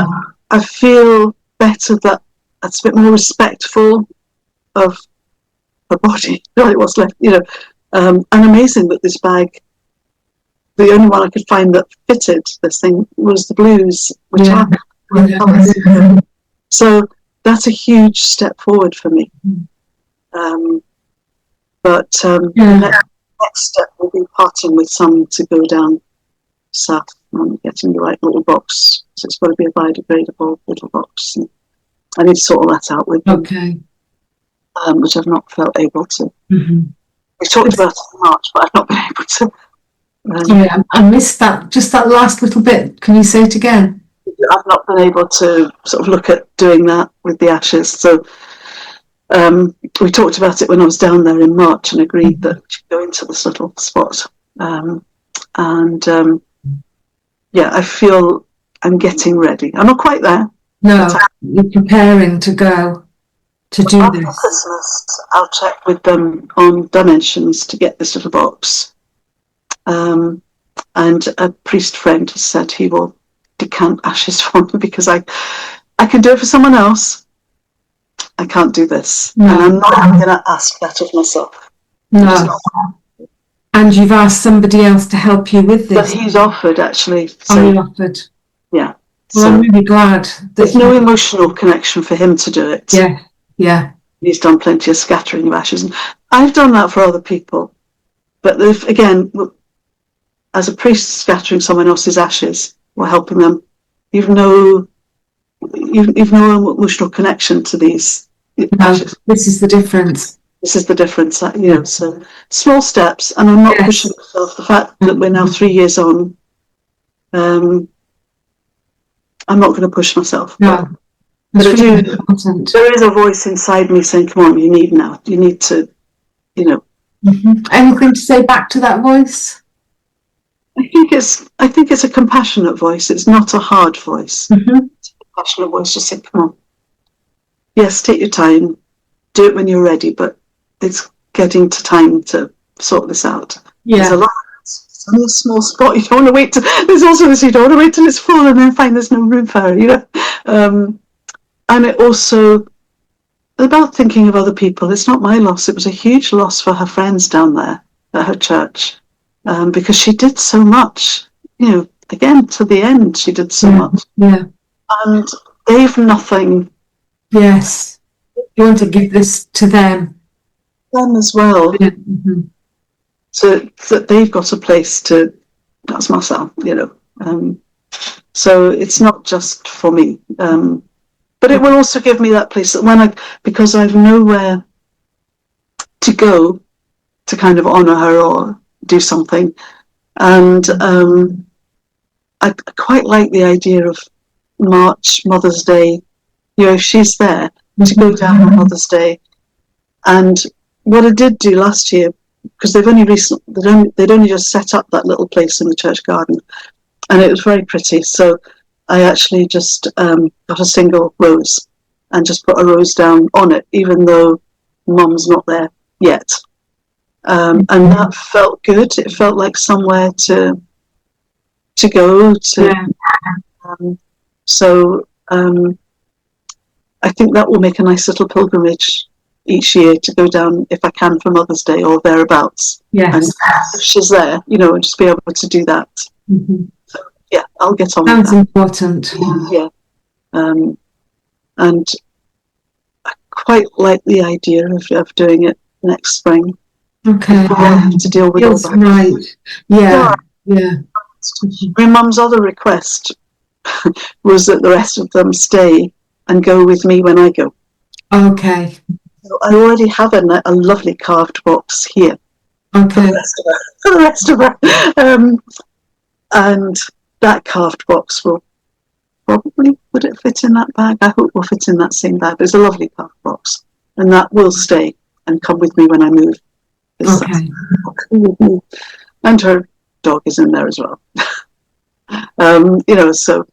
I feel better that it's a bit more respectful of her body, like what's left, and amazing that this bag, the only one I could find that fitted this thing was the blues, which are colours. So that's a huge step forward for me. But the next step will be parting with some to go down south and getting the right little box. So it's got to be a biodegradable little box. And I need to sort all that out with them. Okay. Which I've not felt able to. We talked about it in March, but I've not been able to. Sorry, I missed that. Just that last little bit. Can you say it again? I've not been able to sort of look at doing that with the ashes. So we talked about it when I was down there in March and agreed that we should go into this little spot. I feel I'm getting ready. I'm not quite there. No, you're preparing to go to do after this. Christmas, I'll check with them on dimensions to get this little box. And a priest friend has said he will decant ashes for me, because I can do it for someone else. I can't do this. No. And I'm not going to ask that of myself. No. And you've asked somebody else to help you with this. But he's offered, actually. So he offered. Yeah. Well, so I'm really glad. There's no emotional connection for him to do it. Yeah, yeah. He's done plenty of scattering of ashes. And I've done that for other people. But again, as a priest scattering someone else's ashes or helping them, you've no emotional connection to these ashes. This is the difference. This is the difference, so small steps, and I'm not pushing myself. The fact that we're now 3 years on, I'm not going to push myself. No. But there is a voice inside me saying, come on, you need to, Anything to say back to that voice? I think it's a compassionate voice. It's not a hard voice. It's a compassionate voice. Just say, come on, yes, take your time, do it when you're ready, but it's getting to time to sort this out. There's a lot. It's only a small spot. You don't want to wait till, there's also this, you don't want to wait till it's full and then find there's no room for her, you know. And it also about thinking of other people. It's not my loss. It was a huge loss for her friends down there at her church, because she did so much. You know, again to the end, she did so much. Yeah. And they've nothing. Yes. You want to give this to them. Them as well. Yeah. Mm-hmm. So that they've got a place to. That's Marcel, you know. So it's not just for me. But it will also give me that place that because I've nowhere to go to kind of honour her or do something. And I quite like the idea of March, Mother's Day, you know, if she's there, to go down on Mother's Day. And what I did do last year, because they'd only just set up that little place in the church garden, and it was very pretty. So I actually just got a single rose and just put a rose down on it, even though Mum's not there yet. And that felt good. It felt like somewhere to go to. Yeah. So I think that will make a nice little pilgrimage each year to go down, if I can, for Mother's Day or thereabouts. Yes. And if she's there, you know, and just be able to do that. Mm-hmm. So, yeah, I'll get on Sounds with that. Important. Yeah. And I quite like the idea of doing it next spring. Okay. To deal with all that. Right. Yeah. Yeah. My mum's other request was that the rest of them stay and go with me when I go. Okay. So I already have a lovely carved box here. Okay. For the rest of her. And that carved box will probably, would it fit in that bag? I hope it will fit in that same bag. It's a lovely carved box. And that will stay and come with me when I move. Okay. And her dog is in there as well. You know, so.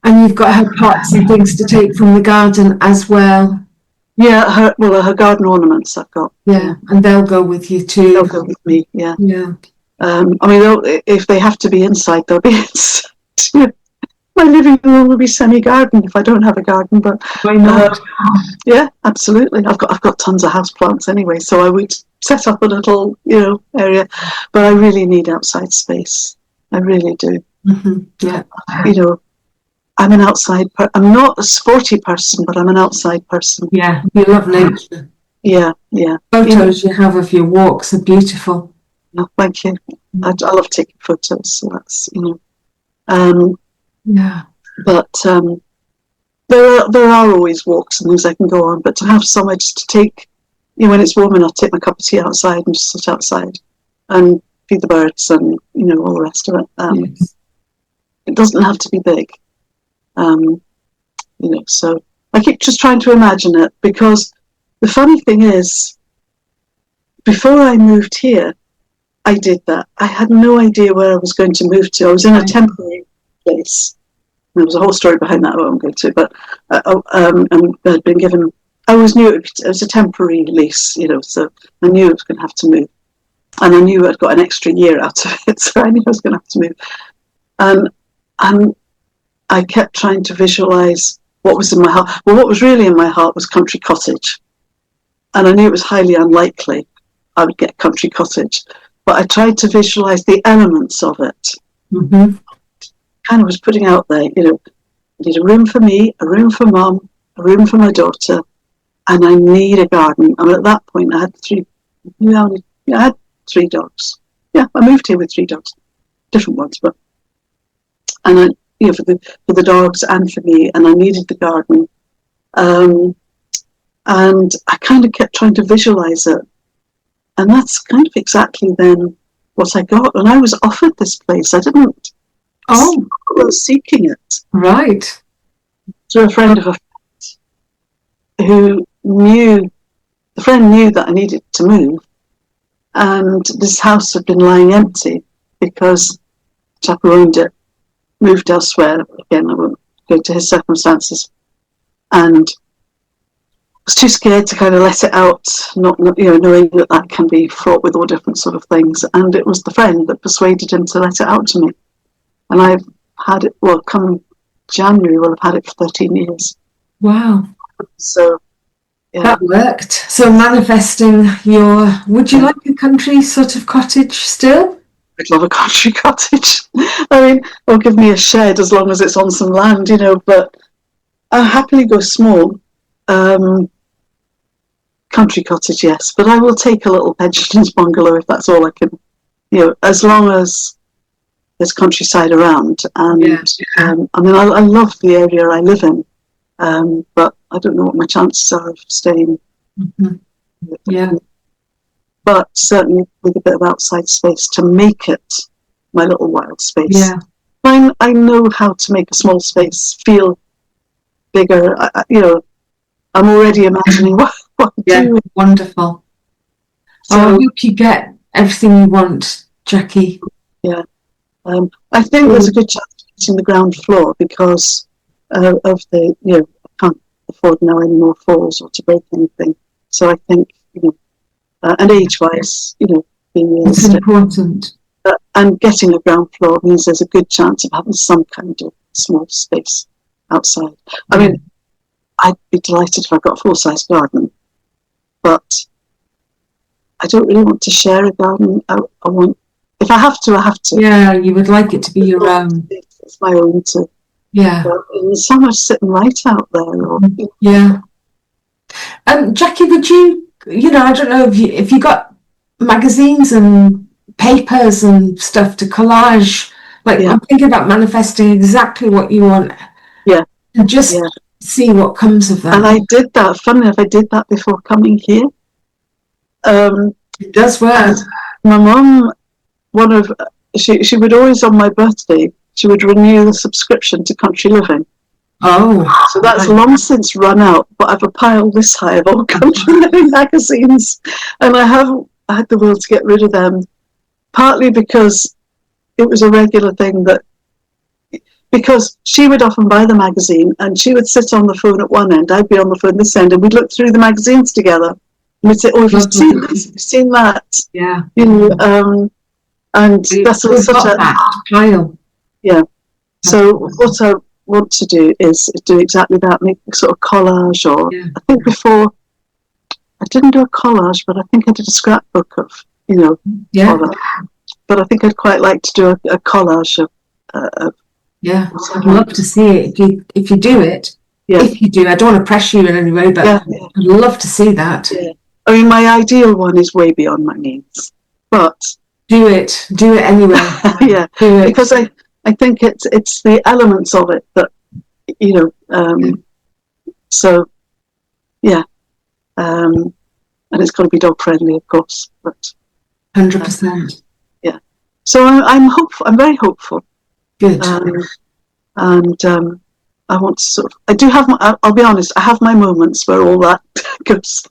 And you've got her pots and things to take from the garden as well. Yeah, her garden ornaments I've got. Yeah, and they'll go with you too. They'll go with me, yeah. Yeah. I mean, if they have to be inside, they'll be inside. My living room will be semi-garden if I don't have a garden, but why not? Yeah, absolutely. I've got tons of house plants anyway, so I would set up a little, you know, area. But I really need outside space. I really do. Mm-hmm. Yeah. You know, I'm an outside. I'm not a sporty person, but I'm an outside person. Yeah, you love nature. Yeah, yeah. Photos you have of your walks are beautiful. No, thank you. I love taking photos, so that's, you know. Yeah. But there are always walks and things I can go on, but to have somewhere just to take, you know, when it's warm enough, take my cup of tea outside and just sit outside and feed the birds and, you know, all the rest of it. Yes. It doesn't have to be big. You know, so I keep just trying to imagine it, because the funny thing is, before I moved here, I did that. I had no idea where I was going to move to. I was in a temporary place. There was a whole story behind that I won't go to, but and I'd been given, I always knew it was a temporary lease, you know, so I knew I was going to have to move. And I knew I'd got an extra year out of it, so I knew I was going to have to move. And I kept trying to visualise what was in my heart. Well, what was really in my heart was country cottage. And I knew it was highly unlikely I would get country cottage. But I tried to visualise the elements of it. Mm-hmm. Kind of was putting out there, you know, I need a room for me, a room for Mum, a room for my daughter, and I need a garden. And at that point, I had I had 3 dogs. Yeah, I moved here with 3 dogs, different ones, but and I, you know, for the dogs and for me, and I needed the garden, and I kind of kept trying to visualize it, and that's kind of exactly then what I got. And I was offered this place. I didn't. I was seeking it. Right. Through a friend of a friend who knew that I needed to move, and this house had been lying empty because the chap who owned it moved elsewhere. Again, I won't go into his circumstances. and was too scared to kind of let it out, not knowing that can be fraught with all different sort of things. And it was the friend that persuaded him to let it out to me. And I've had it, well, come January, we'll have had it for 13 years. Wow. So, yeah. That worked. So manifesting would you like a country sort of cottage still? I'd love a country cottage. I mean, or give me a shed as long as it's on some land, but I'll happily go small. Country cottage, yes, but I will take a little pensioners bungalow if that's all I can, as long as there's countryside around. And I mean, I love the area I live in, but I don't know what my chances are of staying. Mm-hmm. Yeah. But certainly with a bit of outside space to make it my little wild space. Yeah. I know how to make a small space feel bigger. I'm already imagining what I'm doing. Wonderful. So I hope you get everything you want, Jacqui. Yeah. I think there's a good chance of getting the ground floor because of the, I can't afford now any more falls or to break anything. So I think, and age-wise, being realistic. It's important. And getting a ground floor means there's a good chance of having some kind of small space outside. I mean, I'd be delighted if I got a full-size garden, but I don't really want to share a garden. I want, if I have to, I have to. Yeah, you would like it to be your own. It's my own too. Yeah. There's so much sitting right out there. Yeah. Jacqui, would you, I don't know if you got magazines and papers and stuff to collage. I'm thinking about manifesting exactly what you want. Yeah. And just see what comes of that. And I did that. Funny enough, I did that before coming here. It does work. My mum, she would always on my birthday, she would renew the subscription to Country Living. Oh. So that's long since run out, but I've a pile this high of old Country Living magazines. And I haven't had the will to get rid of them, partly because it was a regular thing because she would often buy the magazine and she would sit on the phone at one end, I'd be on the phone this end, and we'd look through the magazines together. And we'd say, have you seen this? Have you seen that? Yeah. And that's such a pile. Yeah. So what I want to do is do exactly that, make a sort of collage, or I think before I didn't do a collage, but I think I did a scrapbook of, but I think I'd quite like to do a collage of I'd love to see it if you do it. Yeah. If you do, I don't want to pressure you in any way, but I'd love to see that. Yeah. I mean, my ideal one is way beyond my means, but do it anyway. Yeah, do it. Because I think it's the elements of it that so and it's got to be dog friendly, of course, but 100%. Yeah. So I'm hopeful. I'm very hopeful. Good. And I want to sort of. I do have. I'll be honest. I have my moments where all that goes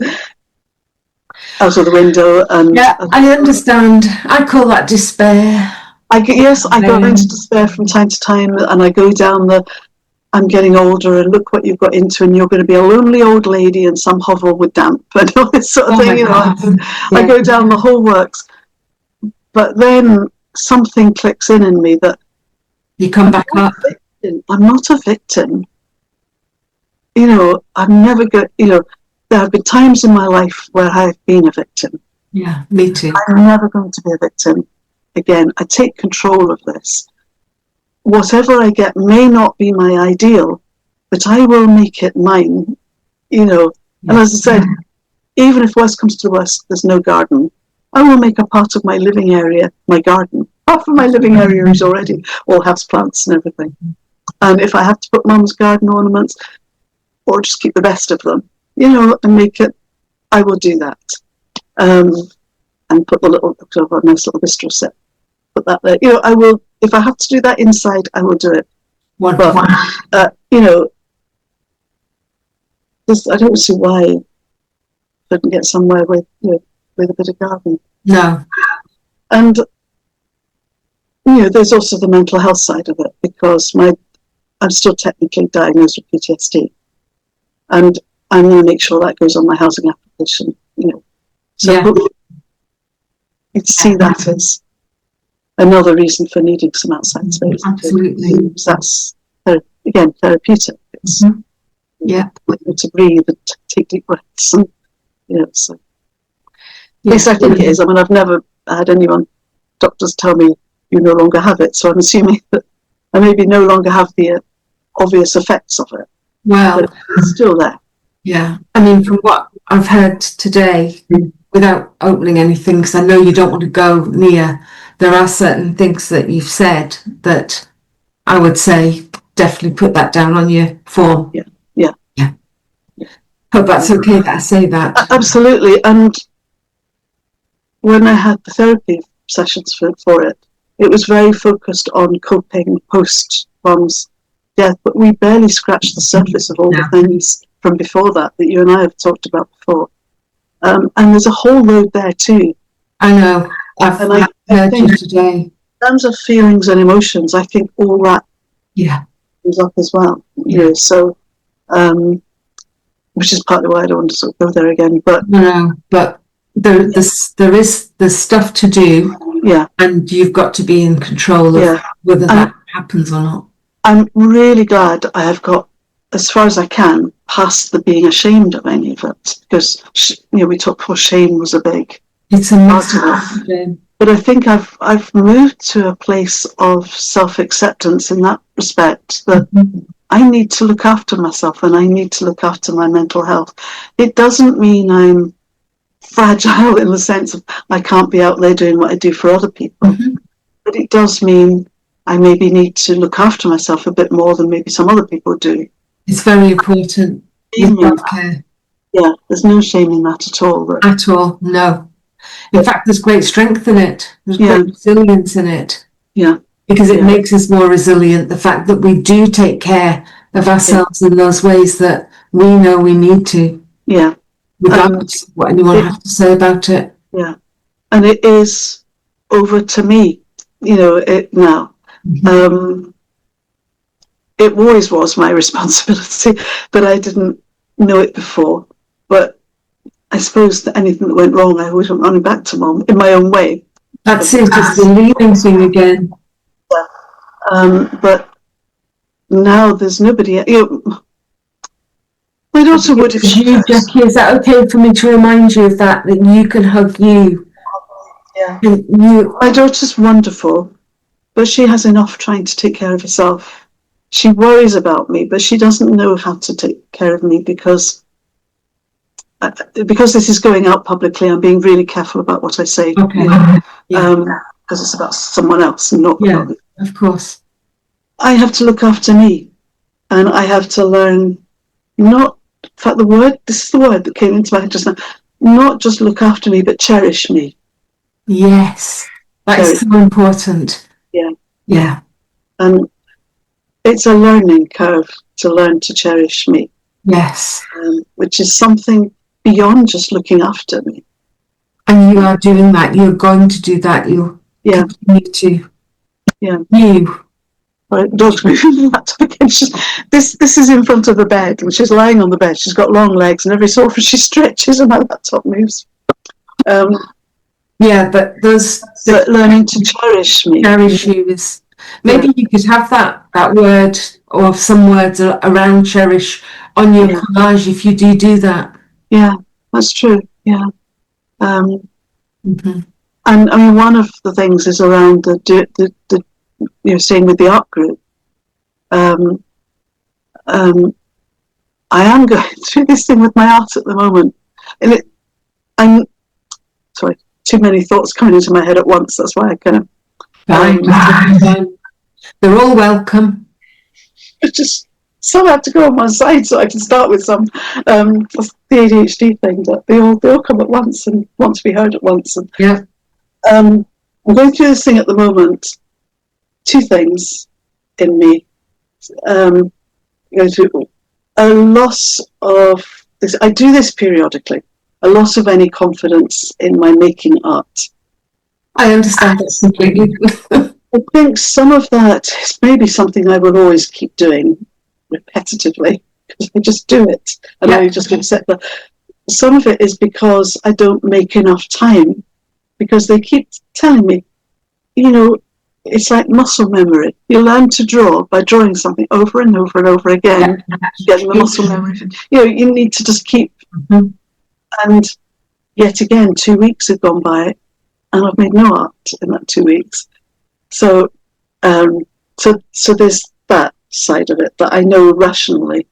out of the window. And I understand. I call that despair. I go into despair from time to time, and I go down I'm getting older, and look what you've got into, and you're going to be a lonely old lady in some hovel with damp and all this sort of thing. I go down the whole works, but then something clicks in me that you come back up. I'm not a victim. I'm never going. There have been times in my life where I've been a victim. Yeah, me too. I'm never going to be a victim again. I take control of this. Whatever I get may not be my ideal, but I will make it mine. And as I said, even if worst comes to worst, there's no garden, I will make a part of my living area my garden. Half of my living area is already all house plants and everything. And if I have to put mum's garden ornaments, or just keep the best of them, and make it, I will do that. And put a nice little bistro set. Put that there. I will, if I have to do that inside, I will do it. Wonderful. But, I don't see why I couldn't get somewhere with a bit of garden. No. And, there's also the mental health side of it, because I'm still technically diagnosed with PTSD. and I'm going to make sure that goes on my housing application. So hopefully you'd see that as another reason for needing some outside space. Absolutely. That's again therapeutic. It's to breathe and take deep breaths, and so at least I think it is. I mean, I've never had doctors tell me you no longer have it, so I'm assuming that I maybe no longer have the obvious effects of it. Well, but it's still there. Yeah, I mean, from what I've heard today, without opening anything, because I know you don't want to go near, there are certain things that you've said that I would say definitely put that down on your form. Yeah. Hope that's okay that I say that. Absolutely. And when I had the therapy sessions for it, it was very focused on coping post Mum's death, but we barely scratched the surface of all the things from before that you and I have talked about before. And there's a whole load there too. I know. I've heard you today. In terms of feelings and emotions, I think all that comes up as well. So, which is partly why I don't want to sort of go there again. But no, but there's stuff to do. Yeah, and you've got to be in control of whether that happens or not. I'm really glad I have got, as far as I can, past the being ashamed of any of it, because we talked before, shame was a big part of it. But I think I've moved to a place of self-acceptance in that respect, that I need to look after myself and I need to look after my mental health. It doesn't mean I'm fragile in the sense of I can't be out there doing what I do for other people, but it does mean I maybe need to look after myself a bit more than maybe some other people do. It's very important. Self-care. Yeah, there's no shame in that at all. At all, no. In fact, there's great strength in it. There's great resilience in it. Yeah. Because it makes us more resilient. The fact that we do take care of ourselves in those ways that we know we need to. Yeah. Regardless of what anyone has to say about it. Yeah. And it is over to me, now. It always was my responsibility, but I didn't know it before. But I suppose that anything that went wrong, I always went running back to Mum in my own way. That's it, it's the leading thing again. Yeah. But now there's nobody. My daughter would if she you, Jacqui, is that okay for me to remind you of that you can hug you? Yeah. My daughter's wonderful, but she has enough trying to take care of herself. She worries about me, but she doesn't know how to take care of me because this is going out publicly. I'm being really careful about what I say. Okay. Because it's about someone else and not about me. Of course. I have to look after me, and I have to learn this is the word that came into my head just now, not just look after me, but cherish me. Yes, that is so important. Yeah. And it's a learning curve to learn to cherish me. Yes. Which is something beyond just looking after me. And you are doing that. You're going to do that. You'll continue to. Yeah. You. Right, daughter's moving that again. This is in front of the bed, and she's lying on the bed. She's got long legs, and every so often she stretches, and my laptop moves. But but learning to cherish me. Cherish you is maybe you could have that word or some words around cherish on your collage if you do that. Yeah, that's true. Yeah. And I mean, one of the things is around the staying with the art group. I am going through this thing with my art at the moment, and I'm sorry, too many thoughts coming into my head at once. That's why I kind of. They're all welcome. It's just some have to go on one side so I can start with some. That's the ADHD thing, that they all come at once and want to be heard at once. And, I'm going through this thing at the moment. Two things in me. Going through a loss of this. I do this periodically. A loss of any confidence in my making art. I understand that completely. I think some of that is maybe something I will always keep doing repetitively, because I just do it, and I just accept that. Some of it is because I don't make enough time, because they keep telling me, it's like muscle memory. You learn to draw by drawing something over and over and over again, getting the muscle memory. You need to just keep. Mhm. And yet again, 2 weeks have gone by, and I've made no art in that 2 weeks. So, so there's that side of it that I know rationally,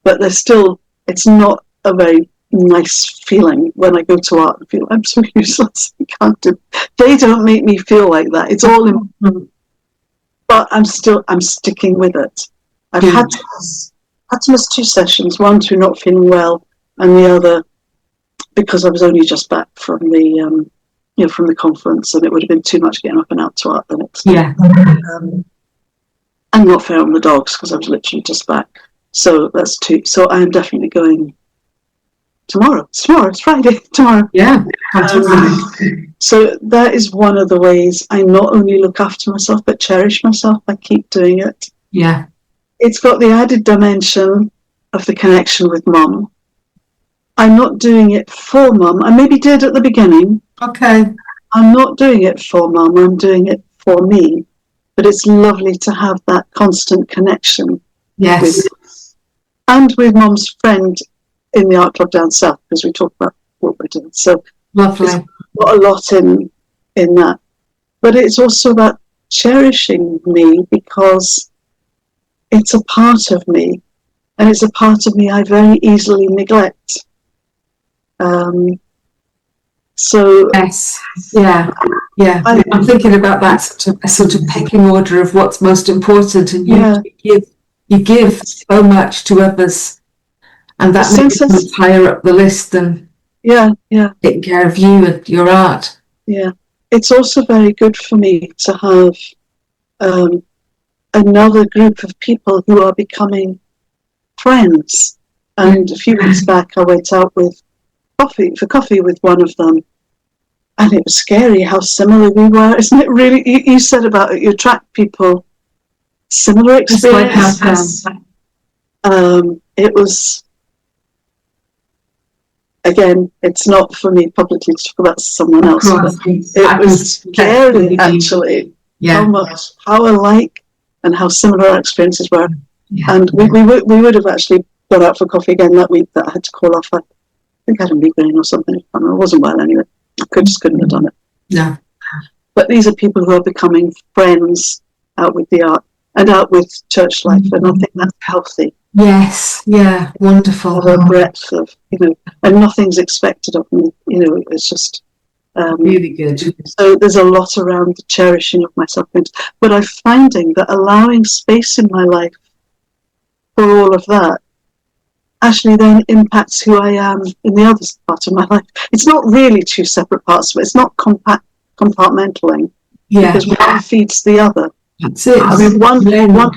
but there's still, it's not a very nice feeling when I go to art and feel I'm so useless. I can't do. They don't make me feel like that. It's all in, but I'm sticking with it. I've had to miss 2 sessions, one through not feeling well, and the other because I was only just back from the from the conference, and it would have been too much getting up and out to art the next day. Yeah. And not fair on the dogs because I was literally just back. So that's 2. So I am definitely going tomorrow. It's Friday. Tomorrow. Yeah. Fantastic. So that is one of the ways I not only look after myself but cherish myself. I keep doing it. Yeah. It's got the added dimension of the connection with Mum. I'm not doing it for Mum. I maybe did at the beginning. Okay. I'm not doing it for Mum. I'm doing it for me. But it's lovely to have that constant connection. Yes. And with Mum's friend in the art club down south, because we talk about what we're doing. So Lovely. It's got a lot in that. But it's also about cherishing me because it's a part of me, and it's a part of me I very easily neglect. So yes, yeah. I'm thinking about that sort of pecking order of what's most important, and you give so much to others, and that makes them higher up the list than taking care of you and your art. Yeah, it's also very good for me to have another group of people who are becoming friends. And a few weeks back, I went out for coffee with one of them, and it was scary how similar we were. Isn't it really? You said about it, you attract people, similar experiences. It was, again, it's not for me publicly to talk about someone else, but it was scary actually, how alike and how similar our experiences were. And we would have actually gone out for coffee again that week that I had to call off. I think I had a migraine or something. I wasn't well anyway. I just couldn't have done it. Yeah. But these are people who are becoming friends out with the art and out with church life, and I think that's healthy. Yes, yeah, wonderful. Have a breadth of, and nothing's expected of me. It's just really good. So there's a lot around the cherishing of myself, but I'm finding that allowing space in my life for all of that actually then impacts who I am in the other part of my life. It's not really 2 separate parts, but it's not compartmentalizing. Because one feeds the other. That's it. I mean, one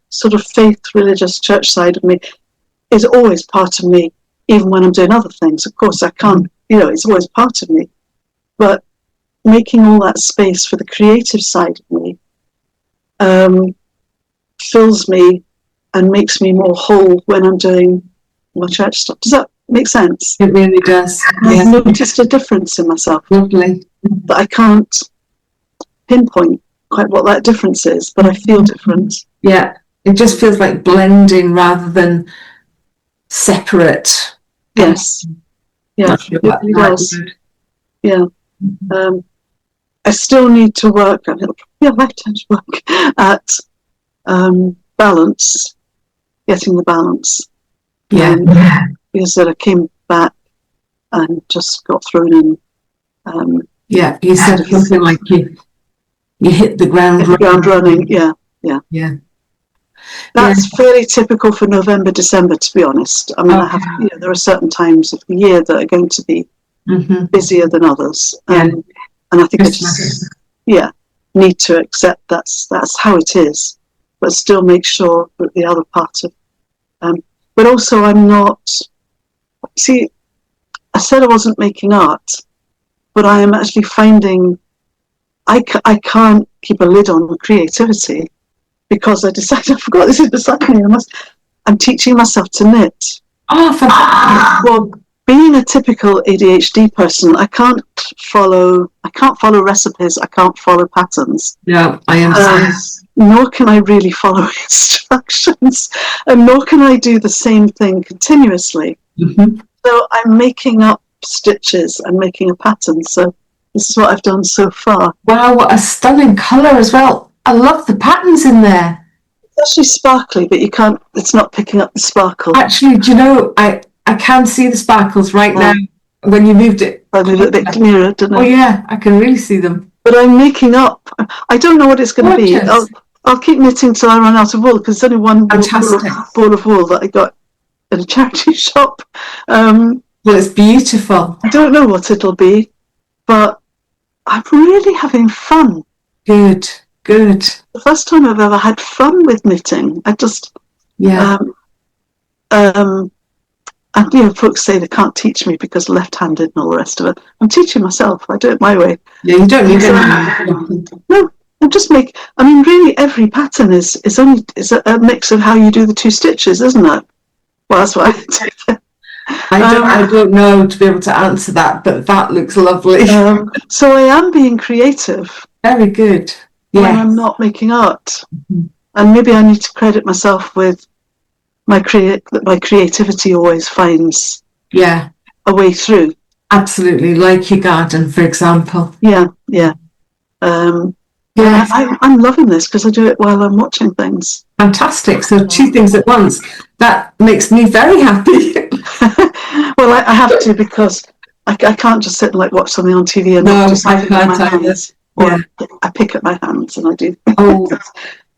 sort of faith, religious, church side of me is always part of me, even when I'm doing other things. Of course, I can't, it's always part of me. But making all that space for the creative side of me fills me and makes me more whole when I'm doing my church stuff. Does that make sense? It really does. I've noticed a difference in myself. Lovely. But I can't pinpoint quite what that difference is, but I feel different. Yeah, it just feels like blending rather than separate. Yes. Yeah, it really does. Yeah. I still need to work, and it'll probably be a lifetime to work at balance, getting the balance. Because I came back and just got thrown in. You said something like you hit the ground running. Yeah. That's fairly typical for November, December, to be honest. I mean, there are certain times of the year that are going to be busier than others, and I think I just need to accept that's how it is, but still make sure that the other part of but also I'm not. See, I said I wasn't making art, but I am actually finding I can't keep a lid on creativity because I decided I forgot this is beside me. I'm teaching myself to knit. Oh, fantastic. Well, being a typical ADHD person, I can't follow recipes, I can't follow patterns. No, I understand. Nor can I really follow instructions, and nor can I do the same thing continuously. Mm-hmm. So I'm making up stitches and making a pattern. So this is what I've done so far. Wow, what a stunning colour as well. I love the patterns in there. It's actually sparkly, but it's not picking up the sparkle. Actually, do you know, I can see the sparkles right now when you moved it. I moved it a bit nearer, didn't I? Oh yeah, I can really see them. But I'm making up. I don't know what it's going to be. I'll keep knitting till I run out of wool, because there's only one ball of wool that I got at a charity shop. Well, it's beautiful. I don't know what it'll be, but I'm really having fun. Good. The first time I've ever had fun with knitting. I just, and folks say they can't teach me because left-handed and all the rest of it. I'm teaching myself. I do it my way. Yeah, you don't need anything. No, really every pattern is a mix of how you do the 2 stitches, isn't it? Well, that's what I do. I don't know to be able to answer that, but that looks lovely. So I am being creative. Very good. When I'm not making art. Mm-hmm. And maybe I need to credit myself with my creativity always finds a way through. Absolutely, like your garden, for example. Yeah. I'm loving this because I do it while I'm watching things. Fantastic. So 2 things at once. That makes me very happy. Well, I have to, because I can't just sit and watch something on TV and not just have it in my hands. Or I pick up my hands and I do. Oh,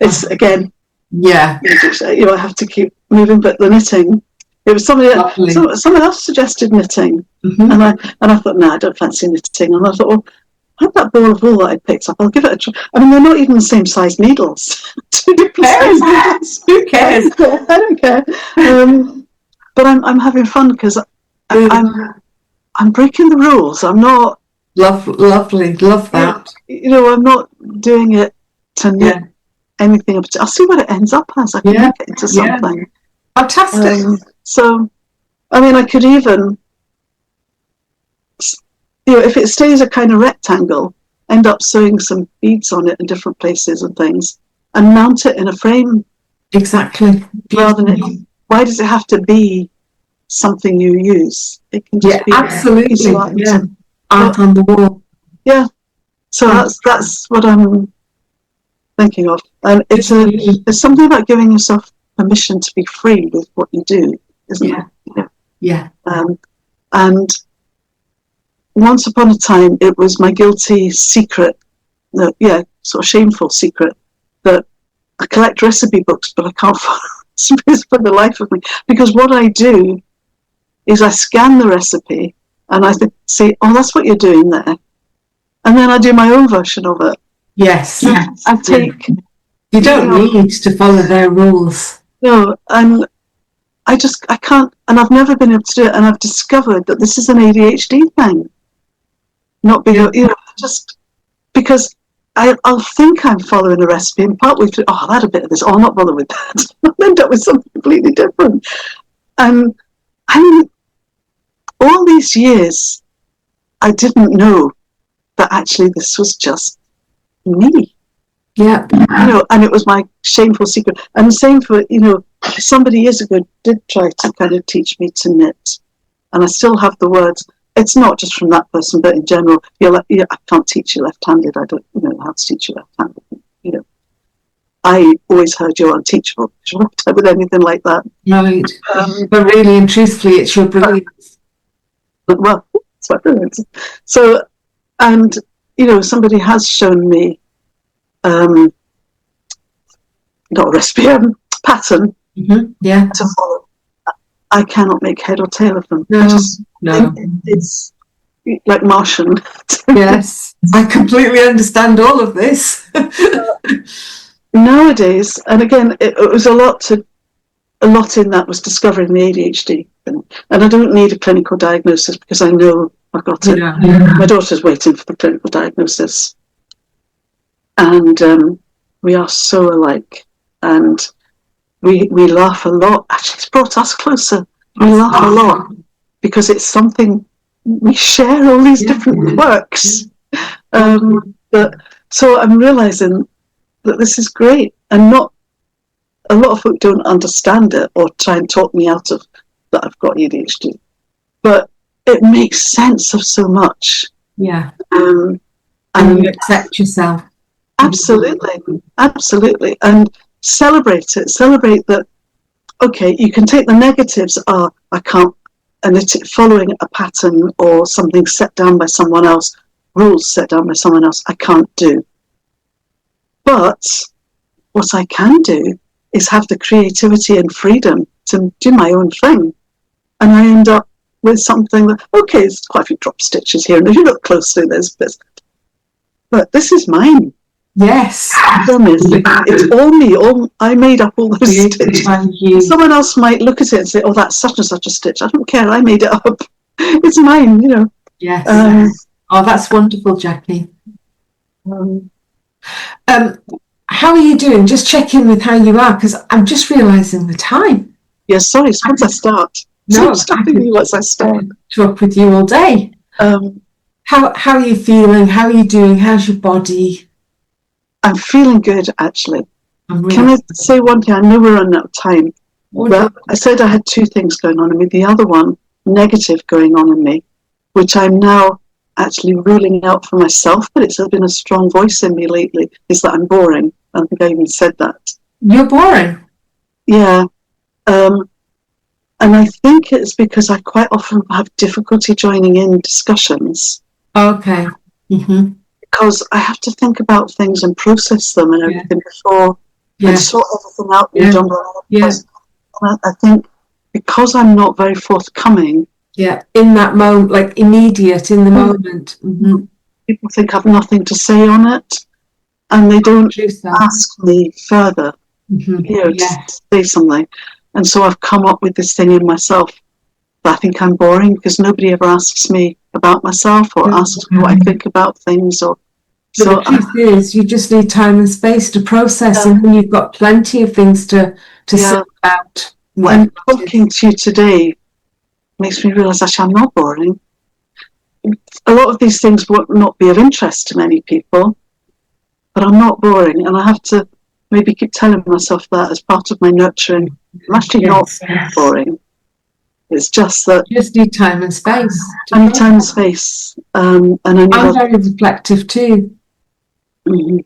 it's again. Yeah. I have to keep moving, but the knitting. It was someone else suggested knitting, and I thought, no, I don't fancy knitting. And I thought, well, I have that ball of wool that I picked up. I'll give it a try. They're not even the same size needles. Who cares? Who cares? I don't care. But I'm having fun because I'm breaking the rules. I'm not. Lovely, love that. I'm not doing it to knit anything. I'll see what it ends up as. I can make it into something. Fantastic. So, I could even, if it stays a kind of rectangle, end up sewing some beads on it in different places and things, and mount it in a frame. Exactly. Rather than why does it have to be something you use? It can just be absolutely. Art on the wall. Yeah. So that's what I'm thinking of, and it's something about giving yourself permission to be free with what you do, isn't it? Yeah. And once upon a time, it was my guilty secret, sort of shameful secret, that I collect recipe books, but I can't follow recipes for the life of me, because what I do is I scan the recipe and I say, oh, that's what you're doing there. And then I do my own version of it. Yes. I take... You don't need to follow their rules. No, and I can't, and I've never been able to do it, and I've discovered that this is an ADHD thing. Not being, just because I'll think I'm following a recipe, and partway through, I'll add a bit of this, I'll not bother with that. I'll end up with something completely different. And all these years, I didn't know that actually this was just me. Yeah. And it was my shameful secret. And the same for, somebody years ago did try to kind of teach me to knit. And I still have the words. It's not just from that person, but in general, I can't teach you left-handed. I don't know how to teach you left-handed. I always heard you're unteachable because you won't play with anything like that. Right. But really and truthfully, it's your brilliance. Well, it's my brilliance. So, and, somebody has shown me not a recipe, pattern to follow. I cannot make head or tail of them. No. It's like Martian. Yes, I completely understand all of this. Nowadays, and again, it was a lot in that was discovering the ADHD, and I don't need a clinical diagnosis because I know I've got it. Yeah. My daughter's waiting for the clinical diagnosis, and we are so alike. And we laugh a lot. Actually, it's brought us closer. We laugh a lot because it's something we share, all these different quirks. So I'm realizing that this is great, and not a lot of folk don't understand it or try and talk me out of that I've got ADHD, but it makes sense of so much. Yeah. And you accept yourself. Absolutely, and celebrate it. Celebrate that. Okay, you can take the negatives. I can't, and it's following a pattern or something set down by someone else, rules set down by someone else. I can't do. But what I can do is have the creativity and freedom to do my own thing, and I end up with something that, okay, there's quite a few drop stitches here, and if you look closely, there's bits, but this is mine. Yes. It's all me. I made up all those stitches. Someone else might look at it and say, oh, that's such and such a stitch. I don't care. I made it up. It's mine, Yes. That's wonderful, Jacqui. How are you doing? Just check in with how you are, because I'm just realising the time. Yes, sorry. It's once I start. No, stopping me once I start. Talk with you all day. How are you feeling? How are you doing? How's your body? I'm feeling good, actually. Really Can I say one thing? I know we're running out of time. But I said I had two things going on in me. The other one, negative going on in me, which I'm now actually ruling out for myself, but it's been a strong voice in me lately, is that I'm boring. I don't think I even said that. You're boring? Yeah. And I think it's because I quite often have difficulty joining in discussions. Okay. Mm-hmm. Because I have to think about things and process them and everything before and sort everything out. I think because I'm not very forthcoming. Yeah, in that moment, like immediate, in the moment. Mm-hmm. People think I've nothing to say on it, and they don't ask me further, to say something. And so I've come up with this thing in myself that I think I'm boring because nobody ever asks me about myself or asks me what I think about things. So the truth is, you just need time and space to process, and then you've got plenty of things to say about. When talking to you today makes me realise actually I'm not boring. A lot of these things will not be of interest to many people, but I'm not boring, and I have to maybe keep telling myself that as part of my nurturing. I'm actually not boring. It's just that you just need time and space. I need time and space, and I'm very reflective too. Mm-hmm.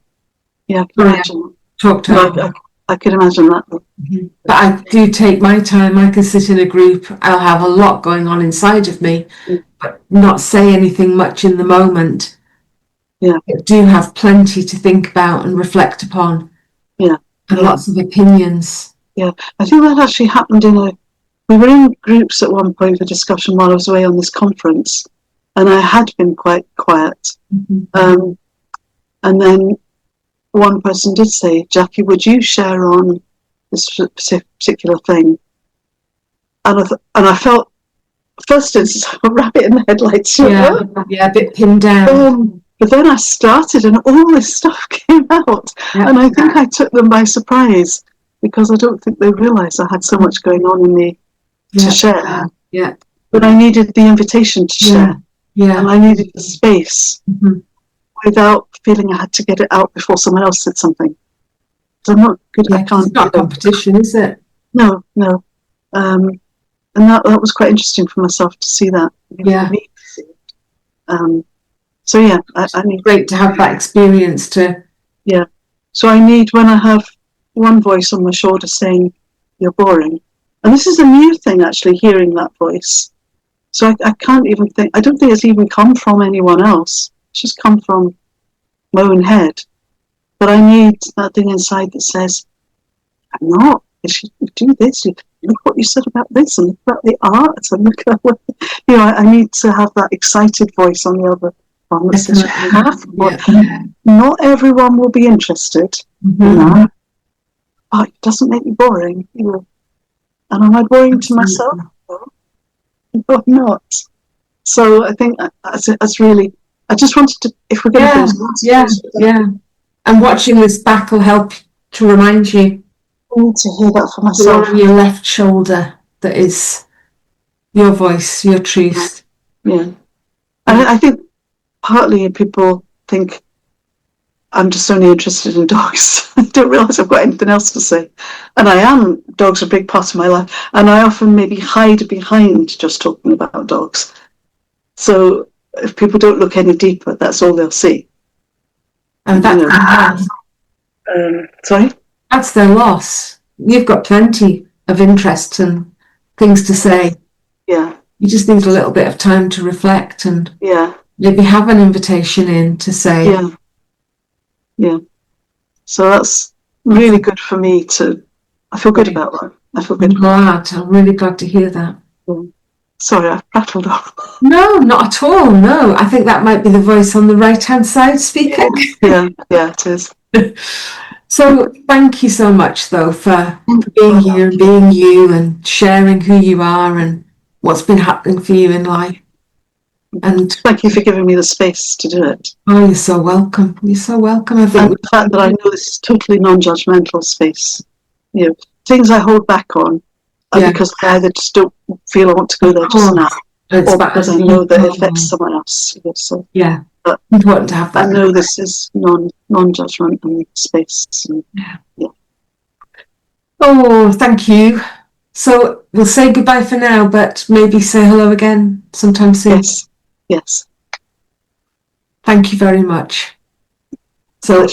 Yeah, I can imagine. Talk to her. I could imagine that. Mm-hmm. But I do take my time. I can sit in a group. I'll have a lot going on inside of me, but not say anything much in the moment. Yeah. I do have plenty to think about and reflect upon. Yeah. And lots of opinions. Yeah. I think that actually happened we were in groups at one point for discussion while I was away on this conference, and I had been quite quiet. Mm-hmm. And then one person did say, Jacqui, would you share on this particular thing? And I felt, first it's a rabbit in the headlights. Yeah, a bit pinned down. But then I started and all this stuff came out. Yeah. And I think I took them by surprise because I don't think they realised I had so much going on in me to share. Yeah. But I needed the invitation to share. Yeah. And I needed the space. Mm-hmm. Without feeling I had to get it out before someone else said something. So I'm not good. I can't. It's not competition, is it? No. And that was quite interesting for myself to see that. Yeah. So yeah, I need. Great to have that experience to. Yeah. So I need, when I have one voice on my shoulder saying, "You're boring," and this is a new thing actually, hearing that voice. So I can't even think. I don't think it's even come from anyone else. Just come from my own head, but I need that thing inside that says, "I'm not. You should do this. Look what you said about this, and look about the art, and look at what." I need to have that excited voice on the other one that says, "Not everyone will be interested, but it doesn't make me boring." And am I boring to myself? No, I'm not. So I think that's really. I just wanted to, if we're going to and watching this back will help to remind you. need to hear that for The myself. one on your left shoulder that is your voice, your truth. Yeah. And I think partly people think I'm just only interested in dogs. I don't realise I've got anything else to say. And I am. Dogs are a big part of my life. And I often maybe hide behind just talking about dogs. So if people don't look any deeper, that's all they'll see. And that's Sorry? That's their loss. You've got plenty of interests and things to say. Yeah. You just need a little bit of time to reflect and maybe have an invitation in to say. Yeah. Yeah. So that's really good for me to, I feel good about that. I feel good. I'm really glad to hear that. Sorry, I've rattled off. No, not at all. No, I think that might be the voice on the right-hand side speaking. Yeah, it is. So thank you so much, though, for being here and being you and sharing who you are and what's been happening for you in life. And thank you for giving me the space to do it. Oh, you're so welcome. You're so welcome. I think and the fact that I know this is totally non-judgmental space. You know, things I hold back on are because I either just don't feel I want to go there just now, or because I know that it affects someone else. So but important to have that. I know this is non-judgmental space. So, Oh, thank you. So we'll say goodbye for now, but maybe say hello again sometime soon. Yes. Thank you very much. So